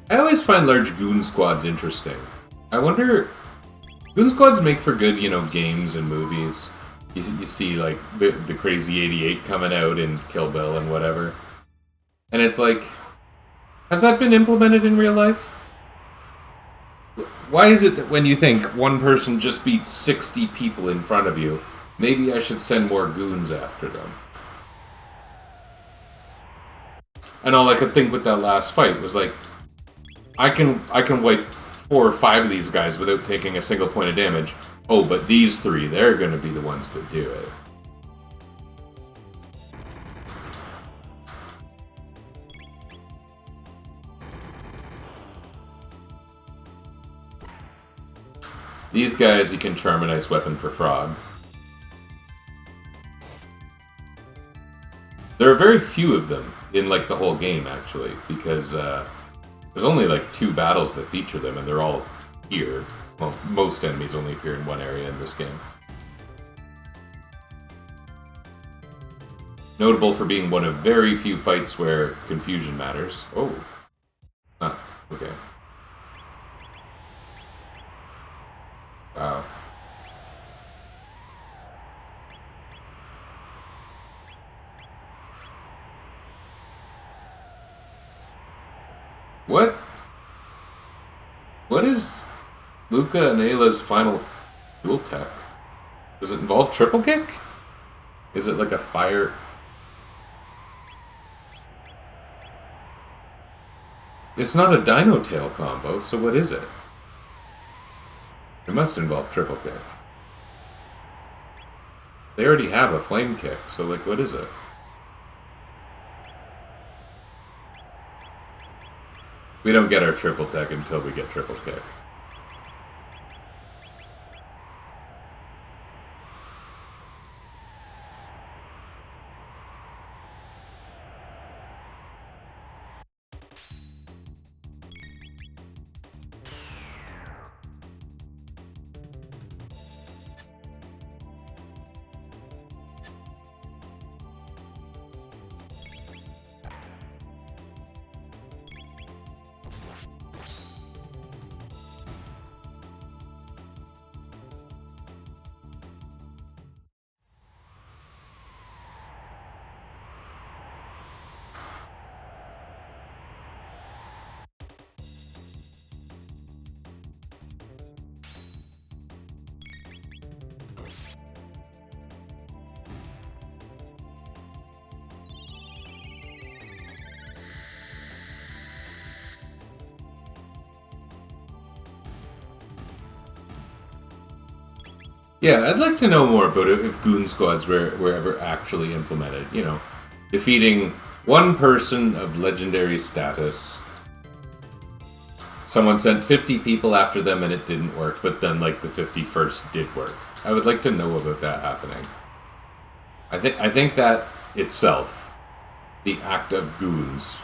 I always find large goon squads interesting. I wonder... Goon squads make for good, you know, games and movies. You see, like, the Crazy 88 coming out in Kill Bill and whatever. And it's like... Has that been implemented in real life? Why is it that when you think one person just beat 60 people in front of you, maybe I should send more goons after them? And all I could think with that last fight was like... I can wipe 4 or 5 of these guys without taking a single point of damage. Oh, but these 3, they're going to be the ones that do it. These guys, you can charm a nice weapon for Frog. There are very few of them in, like, the whole game, actually, because, there's only like 2 battles that feature them, and they're all here. Well, most enemies only appear in one area in this game. Notable for being one of very few fights where confusion matters. Oh. Ah, okay. Wow. What is Lucca and Ayla's final dual tech? Does it involve triple kick? Is it like a fire? It's not a Dino Tail combo, so what is it? It must involve triple kick. They already have a flame kick, so like, what is it? We don't get our triple tech until we get triple kick. Yeah, I'd like to know more about it if Goon Squads were ever actually implemented. You know, defeating one person of legendary status. Someone sent 50 people after them and it didn't work, but then, like, the 51st did work. I would like to know about that happening. I think that itself, the act of goons,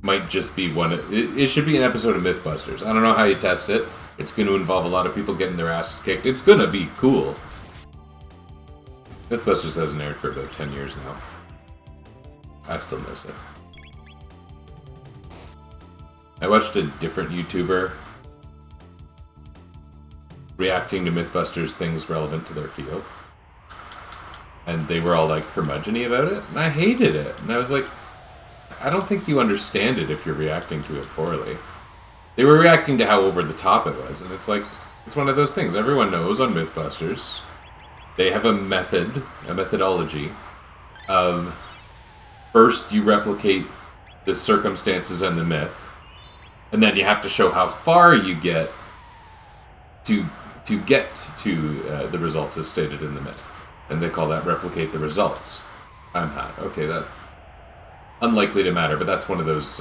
might just be one. It should be an episode of Mythbusters. I don't know how you test it. It's going to involve a lot of people getting their asses kicked. It's going to be cool. Mythbusters hasn't aired for about 10 years now. I still miss it. I watched a different YouTuber reacting to Mythbusters things relevant to their field. And they were all like curmudgeon-y about it. And I hated it. And I was like, I don't think you understand it if you're reacting to it poorly. They were reacting to how over the top it was, and it's like, it's one of those things. Everyone knows on Mythbusters, they have a methodology of first you replicate the circumstances and the myth, and then you have to show how far you get to get to the results as stated in the myth. And they call that replicate the results. I'm hot. Okay, that unlikely to matter, but that's one of those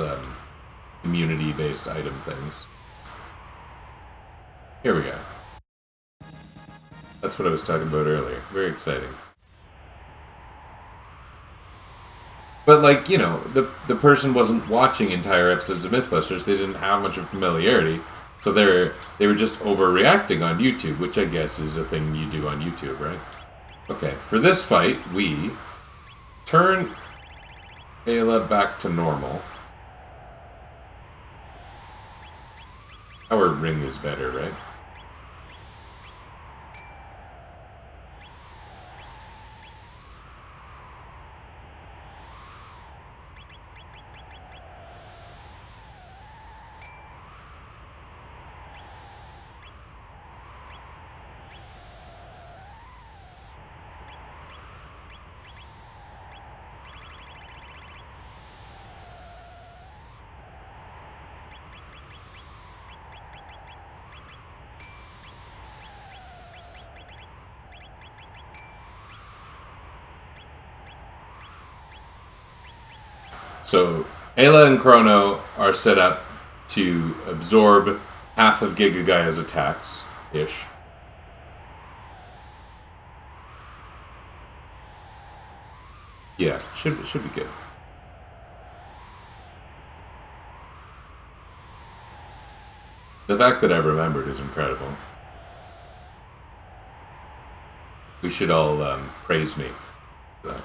immunity-based item things. Here we go. That's what I was talking about earlier. Very exciting. But, like, you know, the person wasn't watching entire episodes of Mythbusters. They didn't have much of familiarity. So they were just overreacting on YouTube, which I guess is a thing you do on YouTube, right? Okay, for this fight, we turn Ayla back to normal. Our ring is better, right? So, Ayla and Chrono are set up to absorb half of Giga Gaia's attacks-ish. Yeah, should be good. The fact that I remembered is incredible. We should all praise me for that.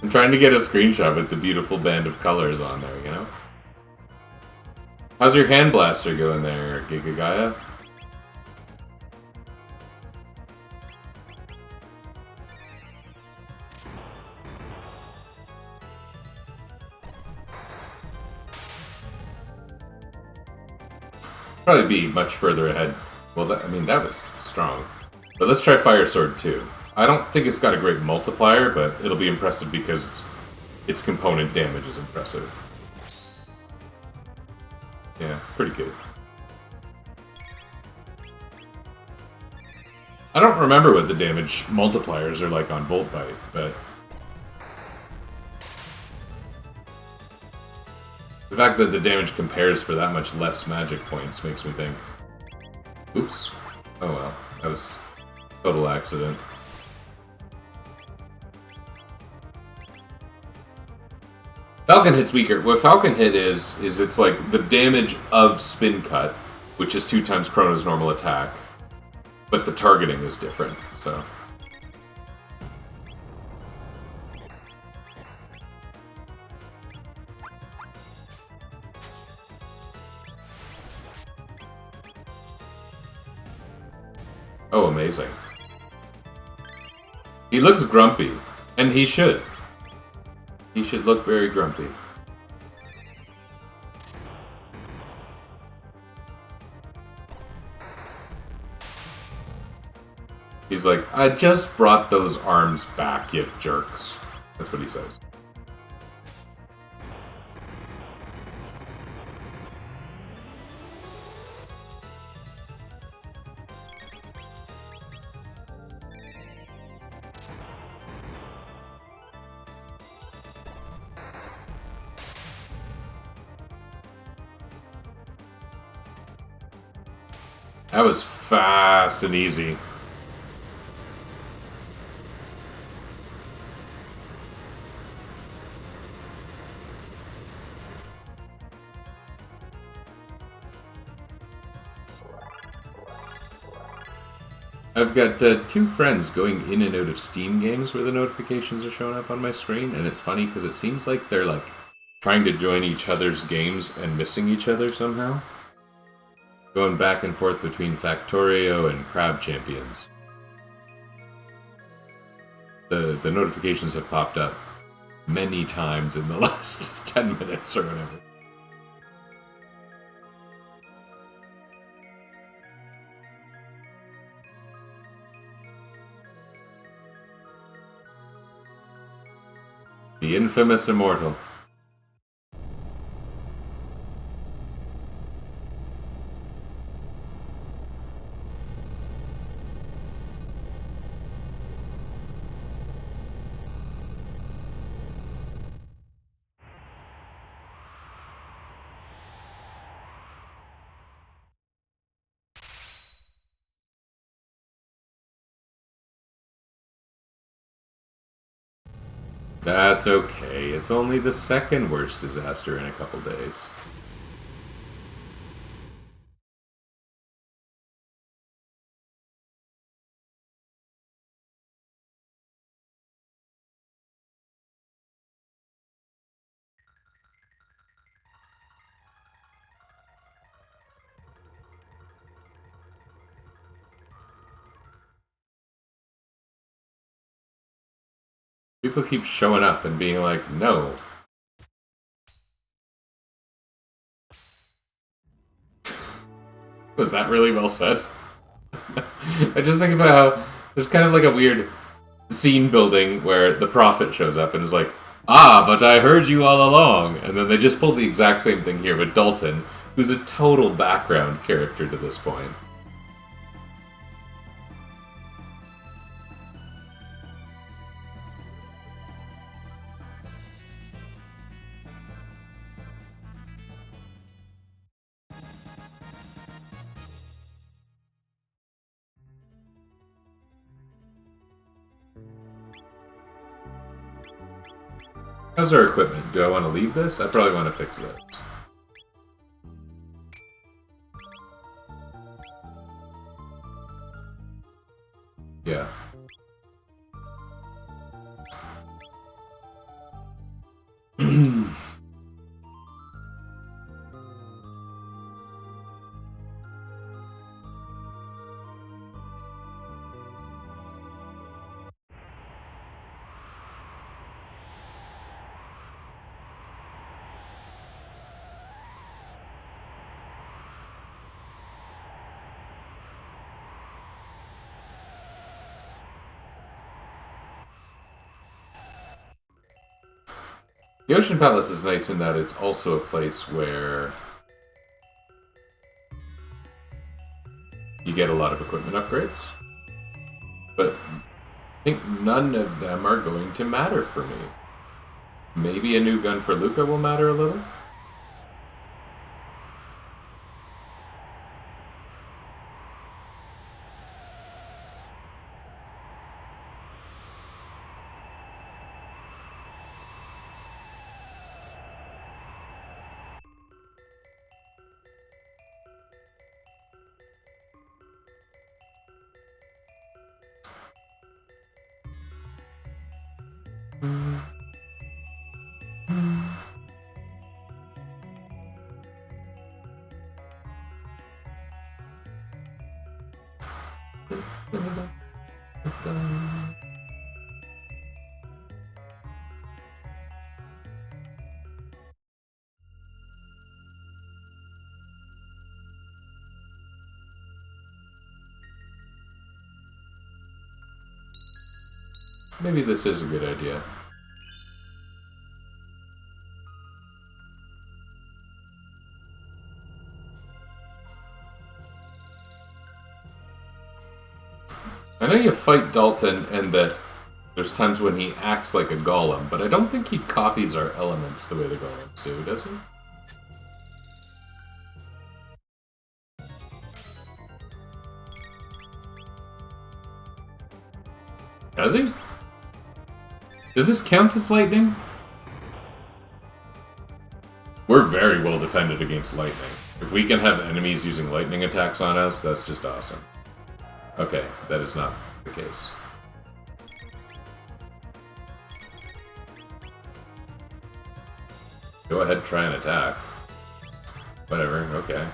I'm trying to get a screenshot with the beautiful band of colors on there, you know? How's your hand blaster going there, Gigagaya? Probably be much further ahead. Well, that, I mean, that was strong. But let's try Fire Sword too. I don't think it's got a great multiplier, but it'll be impressive because its component damage is impressive. Yeah, pretty good. I don't remember what the damage multipliers are like on Volt Bite, but the fact that the damage compares for that much less magic points makes me think. Oops. Oh well, that was a total accident. Falcon Hit's weaker. What Falcon Hit is it's like the damage of Spin Cut, which is 2 times Chrono's normal attack, but the targeting is different, so. Oh, amazing. He looks grumpy, and he should. He should look very grumpy. He's like, I just brought those arms back, you jerks. That's what he says. That was fast and easy. I've got 2 friends going in and out of Steam games where the notifications are showing up on my screen, and it's funny because it seems like they're like trying to join each other's games and missing each other somehow. Going back and forth between Factorio and Crab Champions. The notifications have popped up many times in the last 10 minutes or whatever. The infamous Immortal. That's okay. It's only the second worst disaster in a couple days. People keep showing up and being like, no. Was that really well said? I just think about how there's kind of like a weird scene building where the Prophet shows up and is like, ah, but I heard you all along. And then they just pull the exact same thing here with Dalton, who's a total background character to this point. How's our equipment? Do I want to leave this? I probably want to fix this. Yeah. The Ocean Palace is nice in that it's also a place where you get a lot of equipment upgrades. But I think none of them are going to matter for me. Maybe a new gun for Luca will matter a little. Maybe this is a good idea. I know you fight Dalton and that there's times when he acts like a golem, but I don't think he copies our elements the way the golems do, does he? Does he? Does this count as lightning? We're very well defended against lightning. If we can have enemies using lightning attacks on us, that's just awesome. Okay, that is not the case. Go ahead, try and attack. Whatever, okay.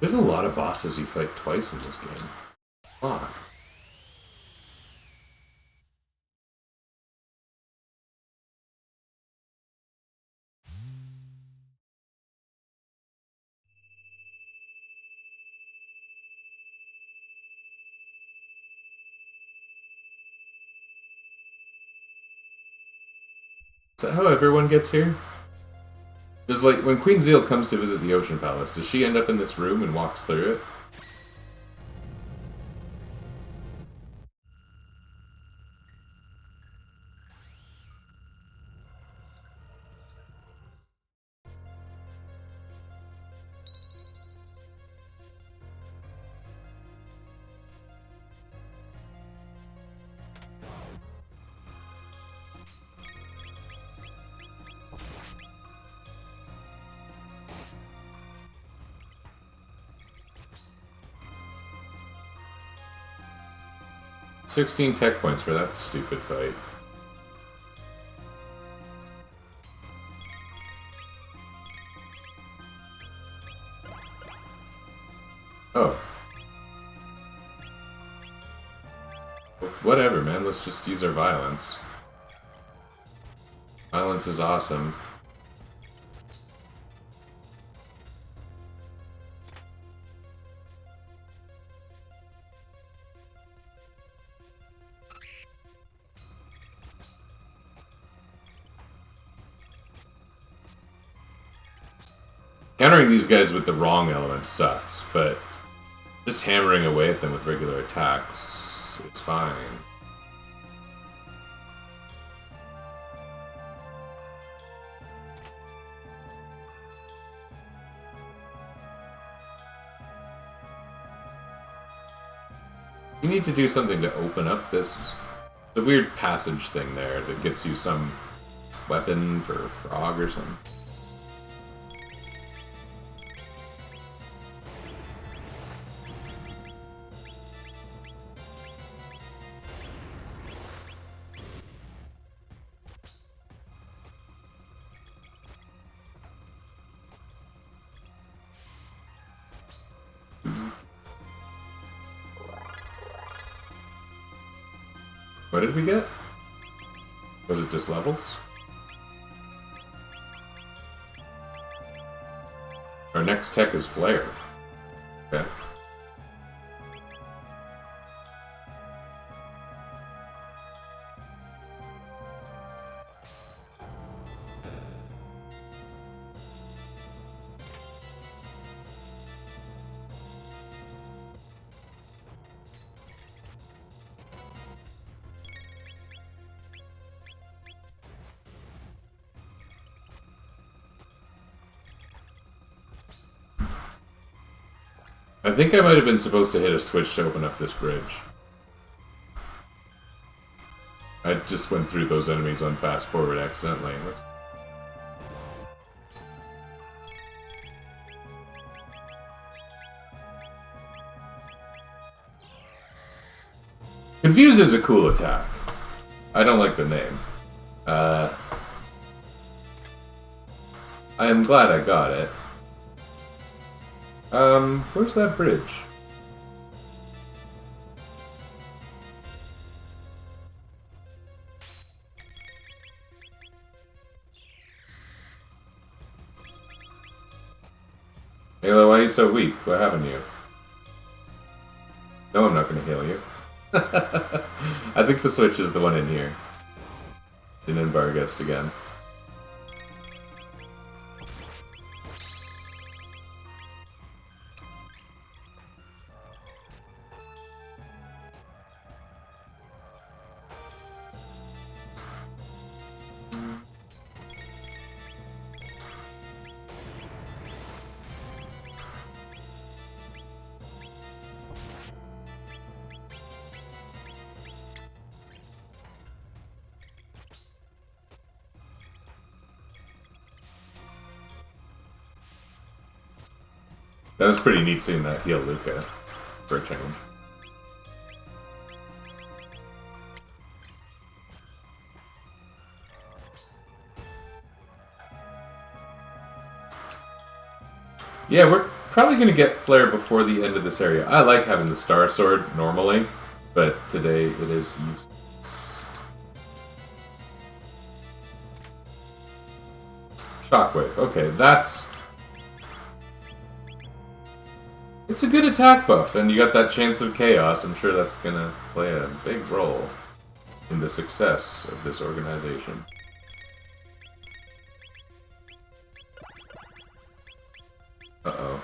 There's a lot of bosses you fight twice in this game. Why? Is that how everyone gets here? Does, like, when Queen Zeal comes to visit the Ocean Palace, does she end up in this room and walks through it? $16 tech points for that stupid fight. Oh. Whatever, man. Let's just use our violence. Violence is awesome. Countering these guys with the wrong element sucks, but just hammering away at them with regular attacks, it's fine. You need to do something to open up this... the weird passage thing there that gets you some weapon for a frog or something. What did we get? Was it just levels? Our next tech is Flare. Okay. I think I might have been supposed to hit a switch to open up this bridge. I just went through those enemies on fast forward accidentally. Confuse is a cool attack. I don't like the name. I am glad I got it. Where's that bridge? Halo, why are you so weak? What happened to you? No, I'm not going to heal you. I think the switch is the one in here. In Embargast again. That was pretty neat seeing that heal Luca for a change. Yeah, we're probably going to get Flare before the end of this area. I like having the Star Sword normally, but today it is useless. Shockwave. Okay, that's... It's a good attack buff, and you got that chance of chaos. I'm sure that's gonna play a big role in the success of this organization. Uh-oh.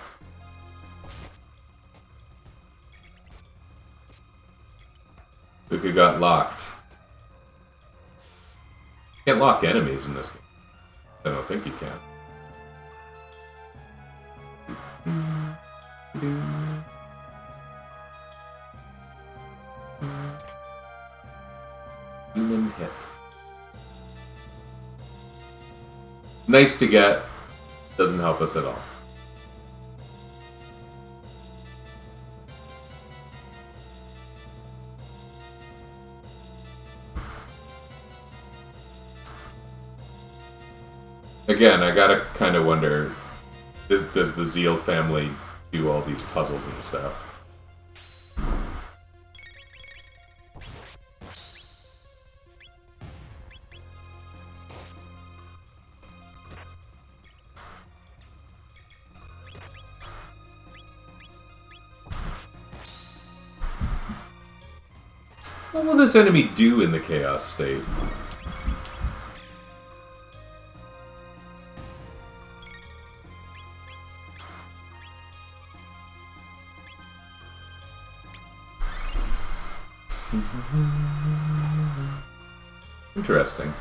Luca got locked. Can't lock enemies in this game. I don't think you can. Human hit. Nice to get. Doesn't help us at all. Again, I gotta kind of wonder, does the Zeal family do all these puzzles and stuff? What will this enemy do in the chaos state? Interesting.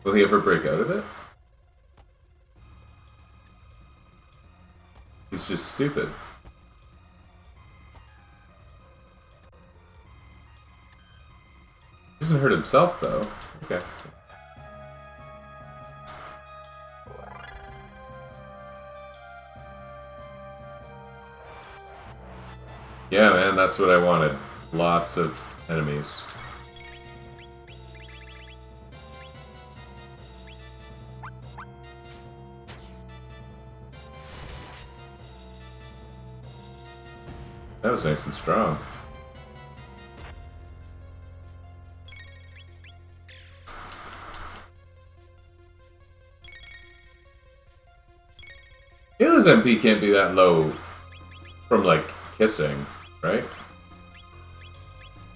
Will he ever break out of it? He's just stupid. Doesn't hurt himself, though. Okay. Yeah, man, that's what I wanted. Lots of enemies. That was nice and strong. Ayla's MP can't be that low from, like, kissing, right?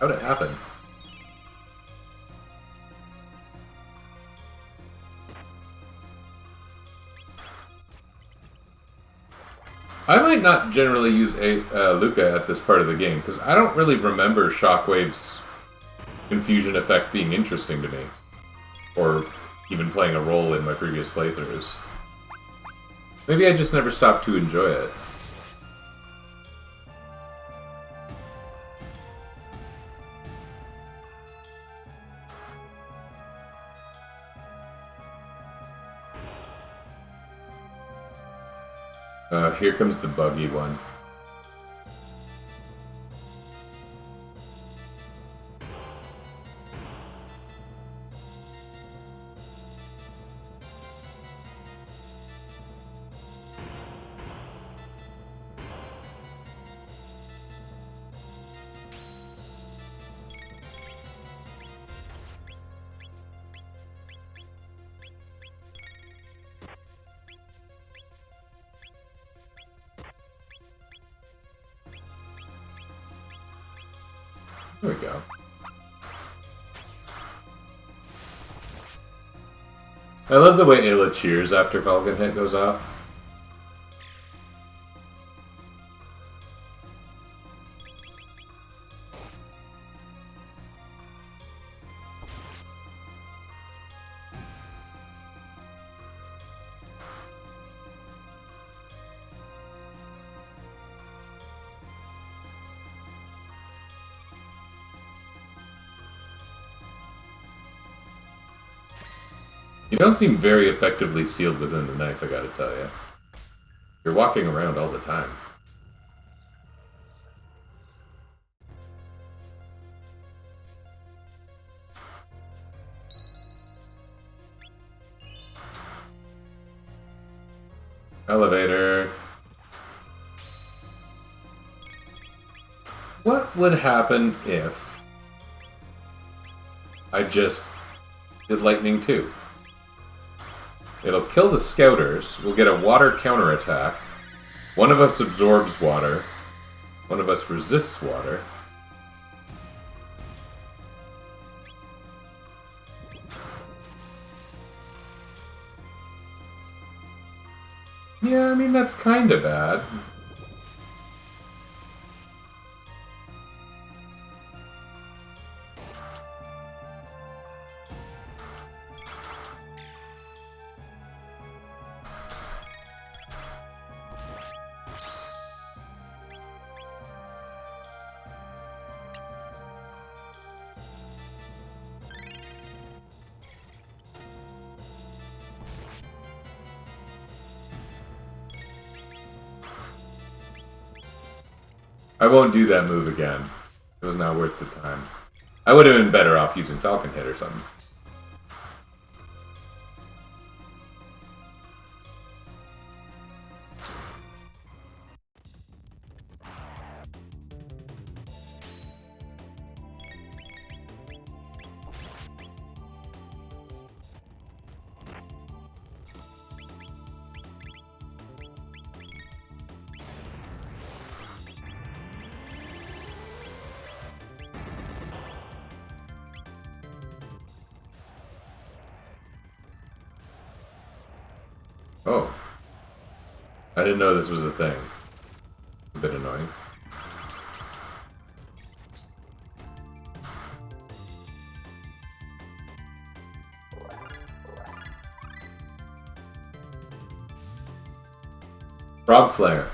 How'd it happen? I might not generally use Luca at this part of the game, because I don't really remember Shockwave's confusion effect being interesting to me. Or even playing a role in my previous playthroughs. Maybe I just never stopped to enjoy it. Here comes the buggy one. There we go. I love the way Ayla cheers after Falcon Hit goes off. You don't seem very effectively sealed within the knife, I gotta tell you. You're walking around all the time. Elevator. What would happen if I just did lightning too? It'll kill the scouters. We'll get a water counterattack. One of us absorbs water. One of us resists water. Yeah, I mean, that's kind of bad. I won't do that move again. It was not worth the time. I would have been better off using Falcon Hit or something. Oh. I didn't know this was a thing. A bit annoying. Frog Flare.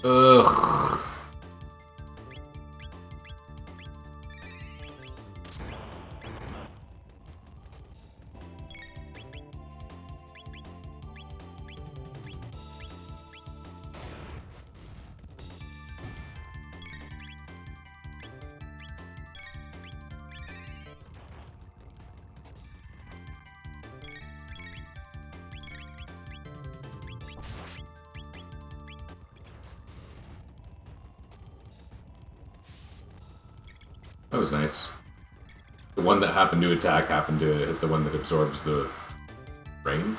Ugh. That was nice. The one that happened to attack happened to hit the one that absorbs the rain.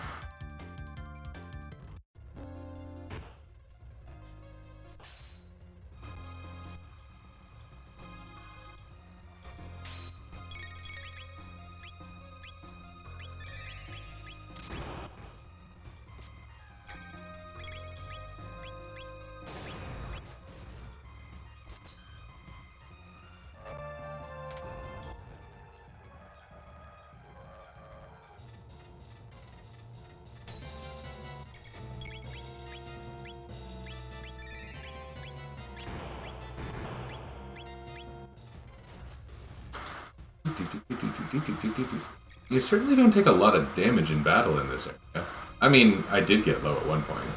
You certainly don't take a lot of damage in battle in this area. I mean, I did get low at one point.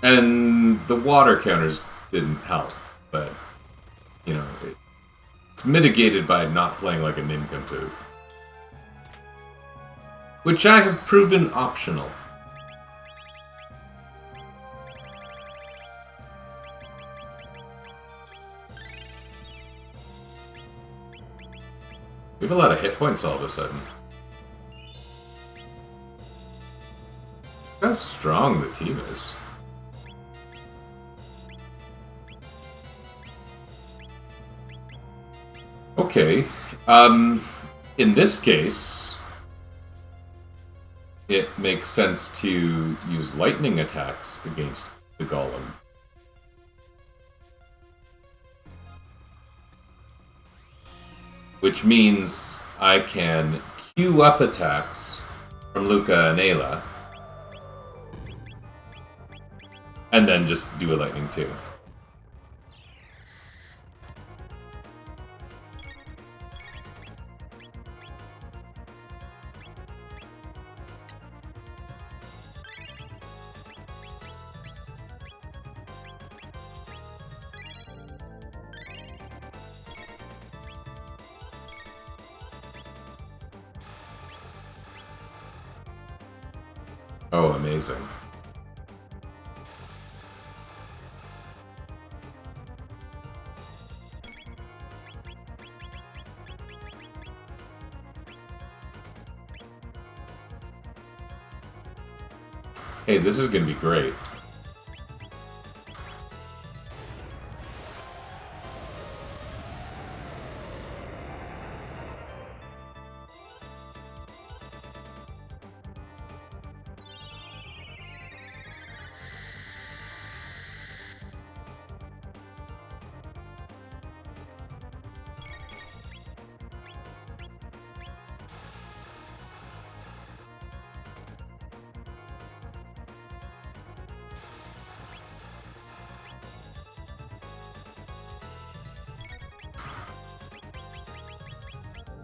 And the water counters didn't help, but, you know, it's mitigated by not playing like a nincompoop. Which I have proven optional. We have a lot of hit points all of a sudden. Look how strong the team is. Okay. In this case, it makes sense to use lightning attacks against the golem. Which means I can queue up attacks from Luca and Ayla, and then just do a lightning too. Oh, amazing. Hey, this is gonna be great.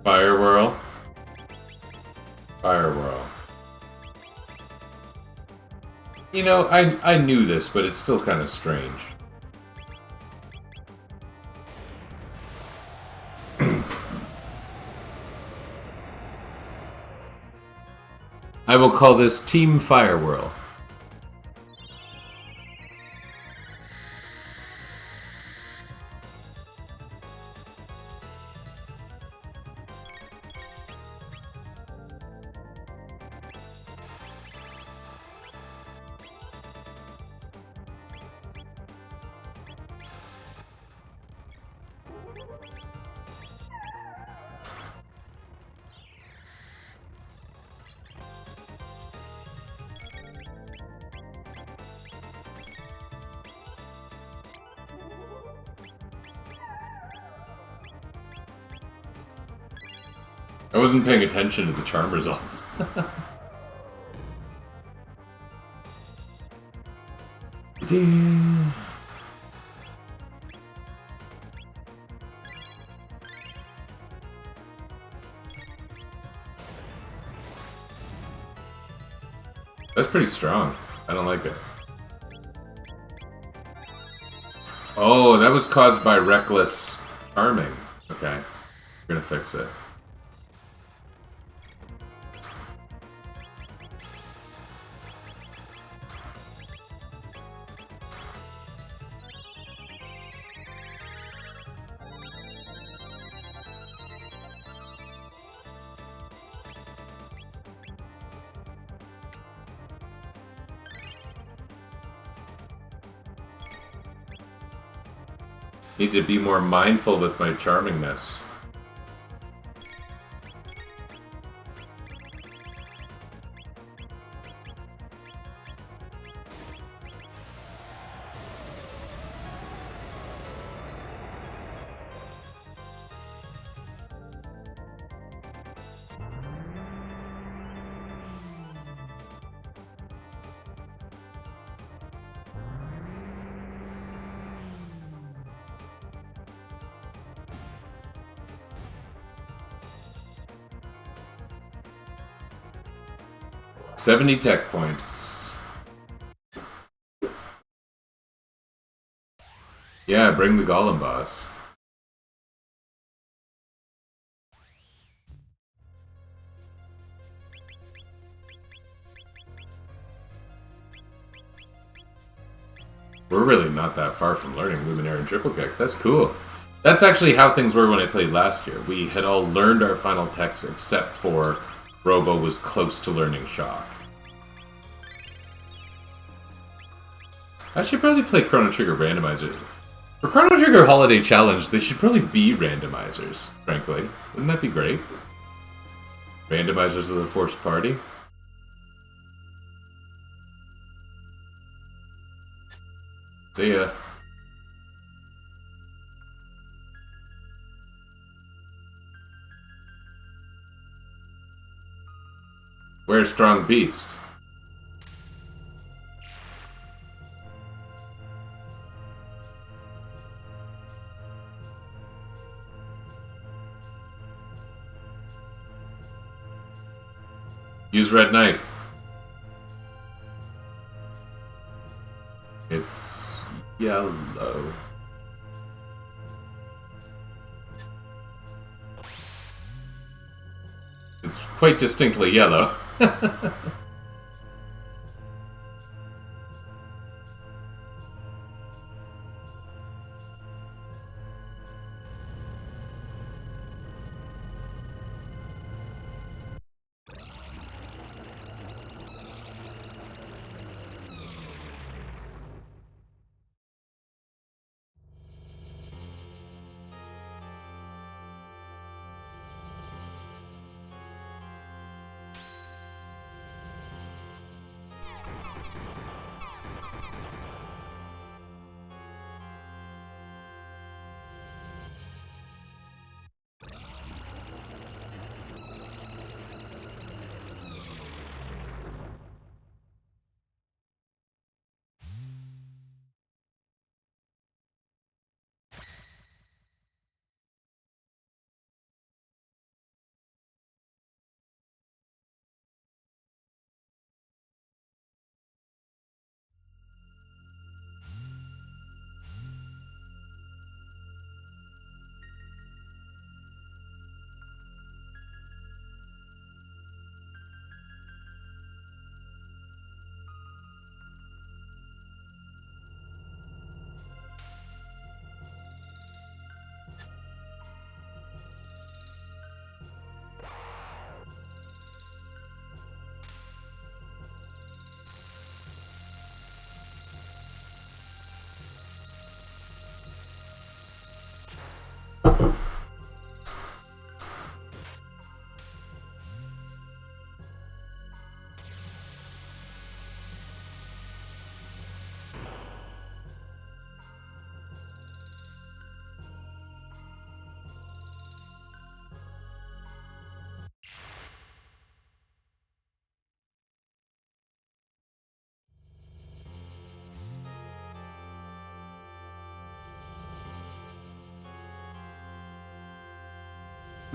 Fire Whirl. Fire Whirl. You know, I knew this, but it's still kind of strange. I will call this Team Fire Whirl. I wasn't paying attention to the charm results. That's pretty strong. I don't like it. Oh, that was caused by reckless charming. Okay. We're gonna fix it. Need to be more mindful with my charmingness. $70 tech points. Yeah, bring the Golem boss. We're really not that far from learning Luminary and Triple Kick. That's cool. That's actually how things were when I played last year. We had all learned our final techs except for Robo was close to learning Shock. I should probably play Chrono Trigger Randomizer. For Chrono Trigger Holiday Challenge, they should probably be randomizers, frankly. Wouldn't that be great? Randomizers with a forced party? See ya. Where's Strong Beast? Use red knife. It's yellow. It's quite distinctly yellow.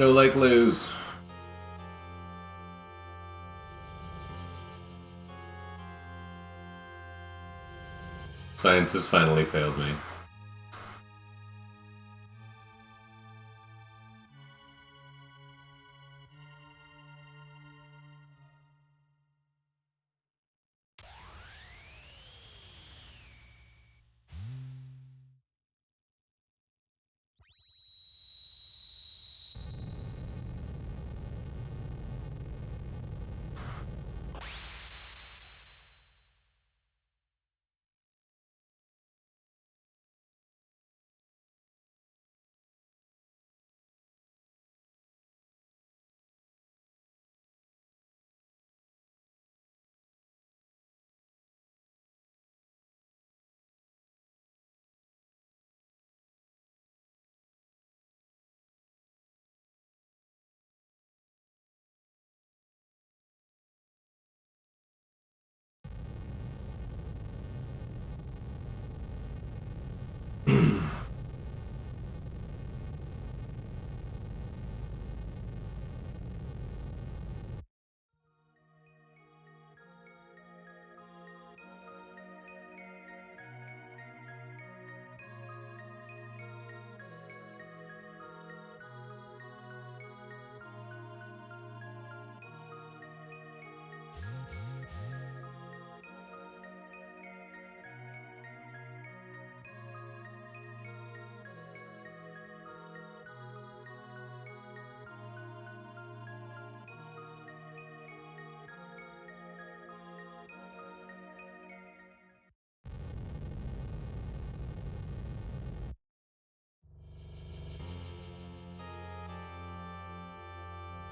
No like lose. Science has finally failed me.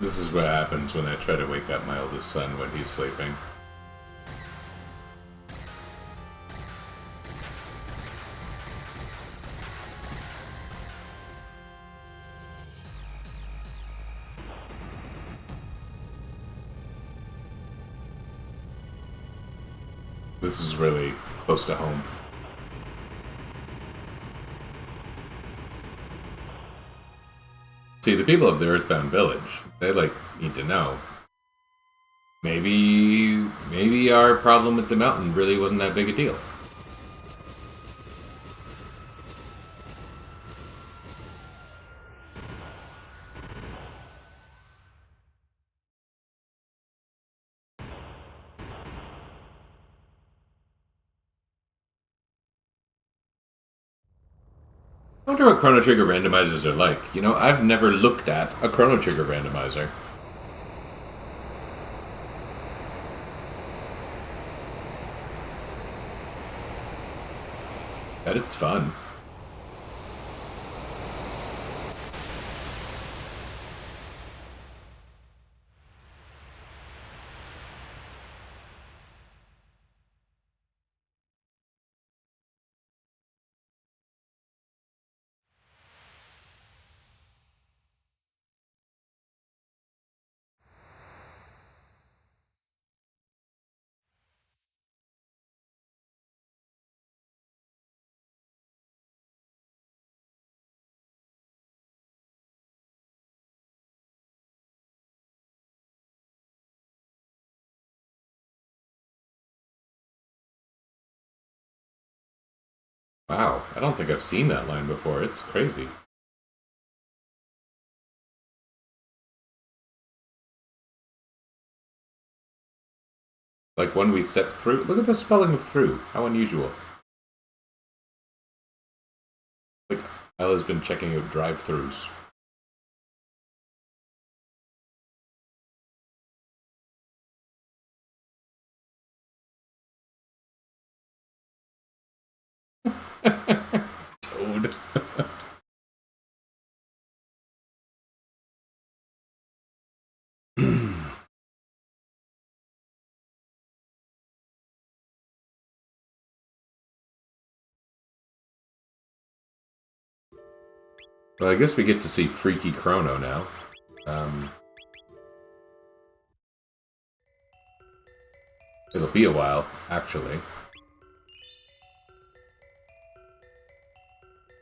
This is what happens when I try to wake up my oldest son when he's sleeping. This is really close to home. See, the people of the Earthbound Village, they, need to know. Maybe our problem with the mountain really wasn't that big a deal. I wonder what Chrono Trigger randomizers are like. You know, I've never looked at a Chrono Trigger randomizer. Bet it's fun. Wow, I don't think I've seen that line before. It's crazy. Like when we step through. Look at the spelling of through. How unusual. Like, Ella's been checking out drive-thrus. Toad. Well, I guess we get to see Freaky Chrono now. It'll be a while, actually.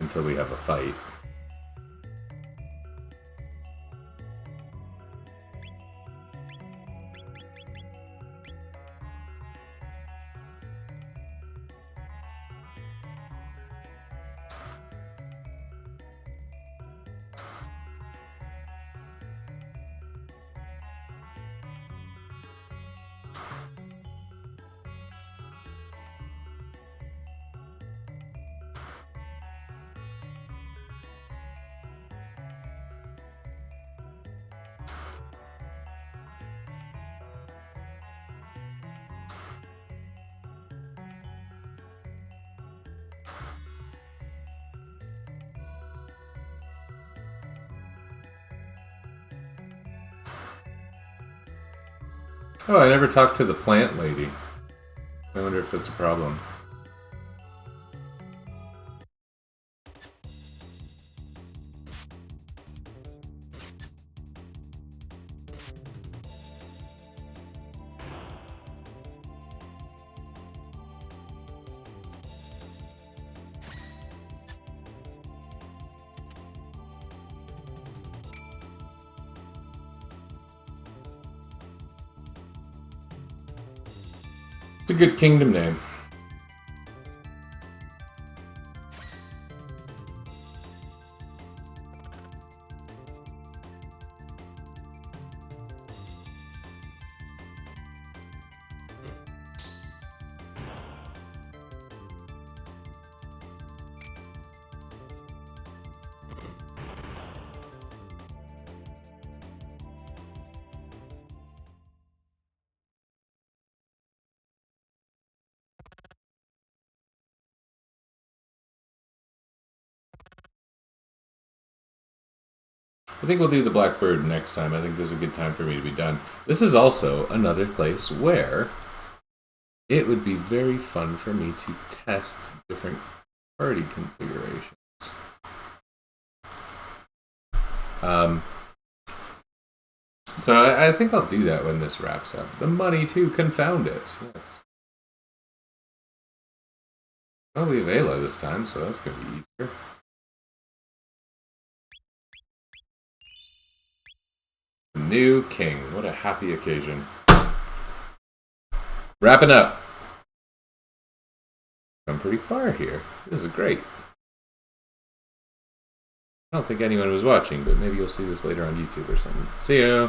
Until we have a fight. Oh, I never talked to the plant lady. I wonder if that's a problem. It's a good kingdom name. I think we'll do the Blackbird next time. I think this is a good time for me to be done. This is also another place where it would be very fun for me to test different party configurations. So I think I'll do that when this wraps up. The money too, confound it. Yes. Well, we have Ayla this time, so that's going to be easier. New king. What a happy occasion. Wrapping up. I'm pretty far here. This is great. I don't think anyone was watching, but maybe you'll see this later on YouTube or something. See ya!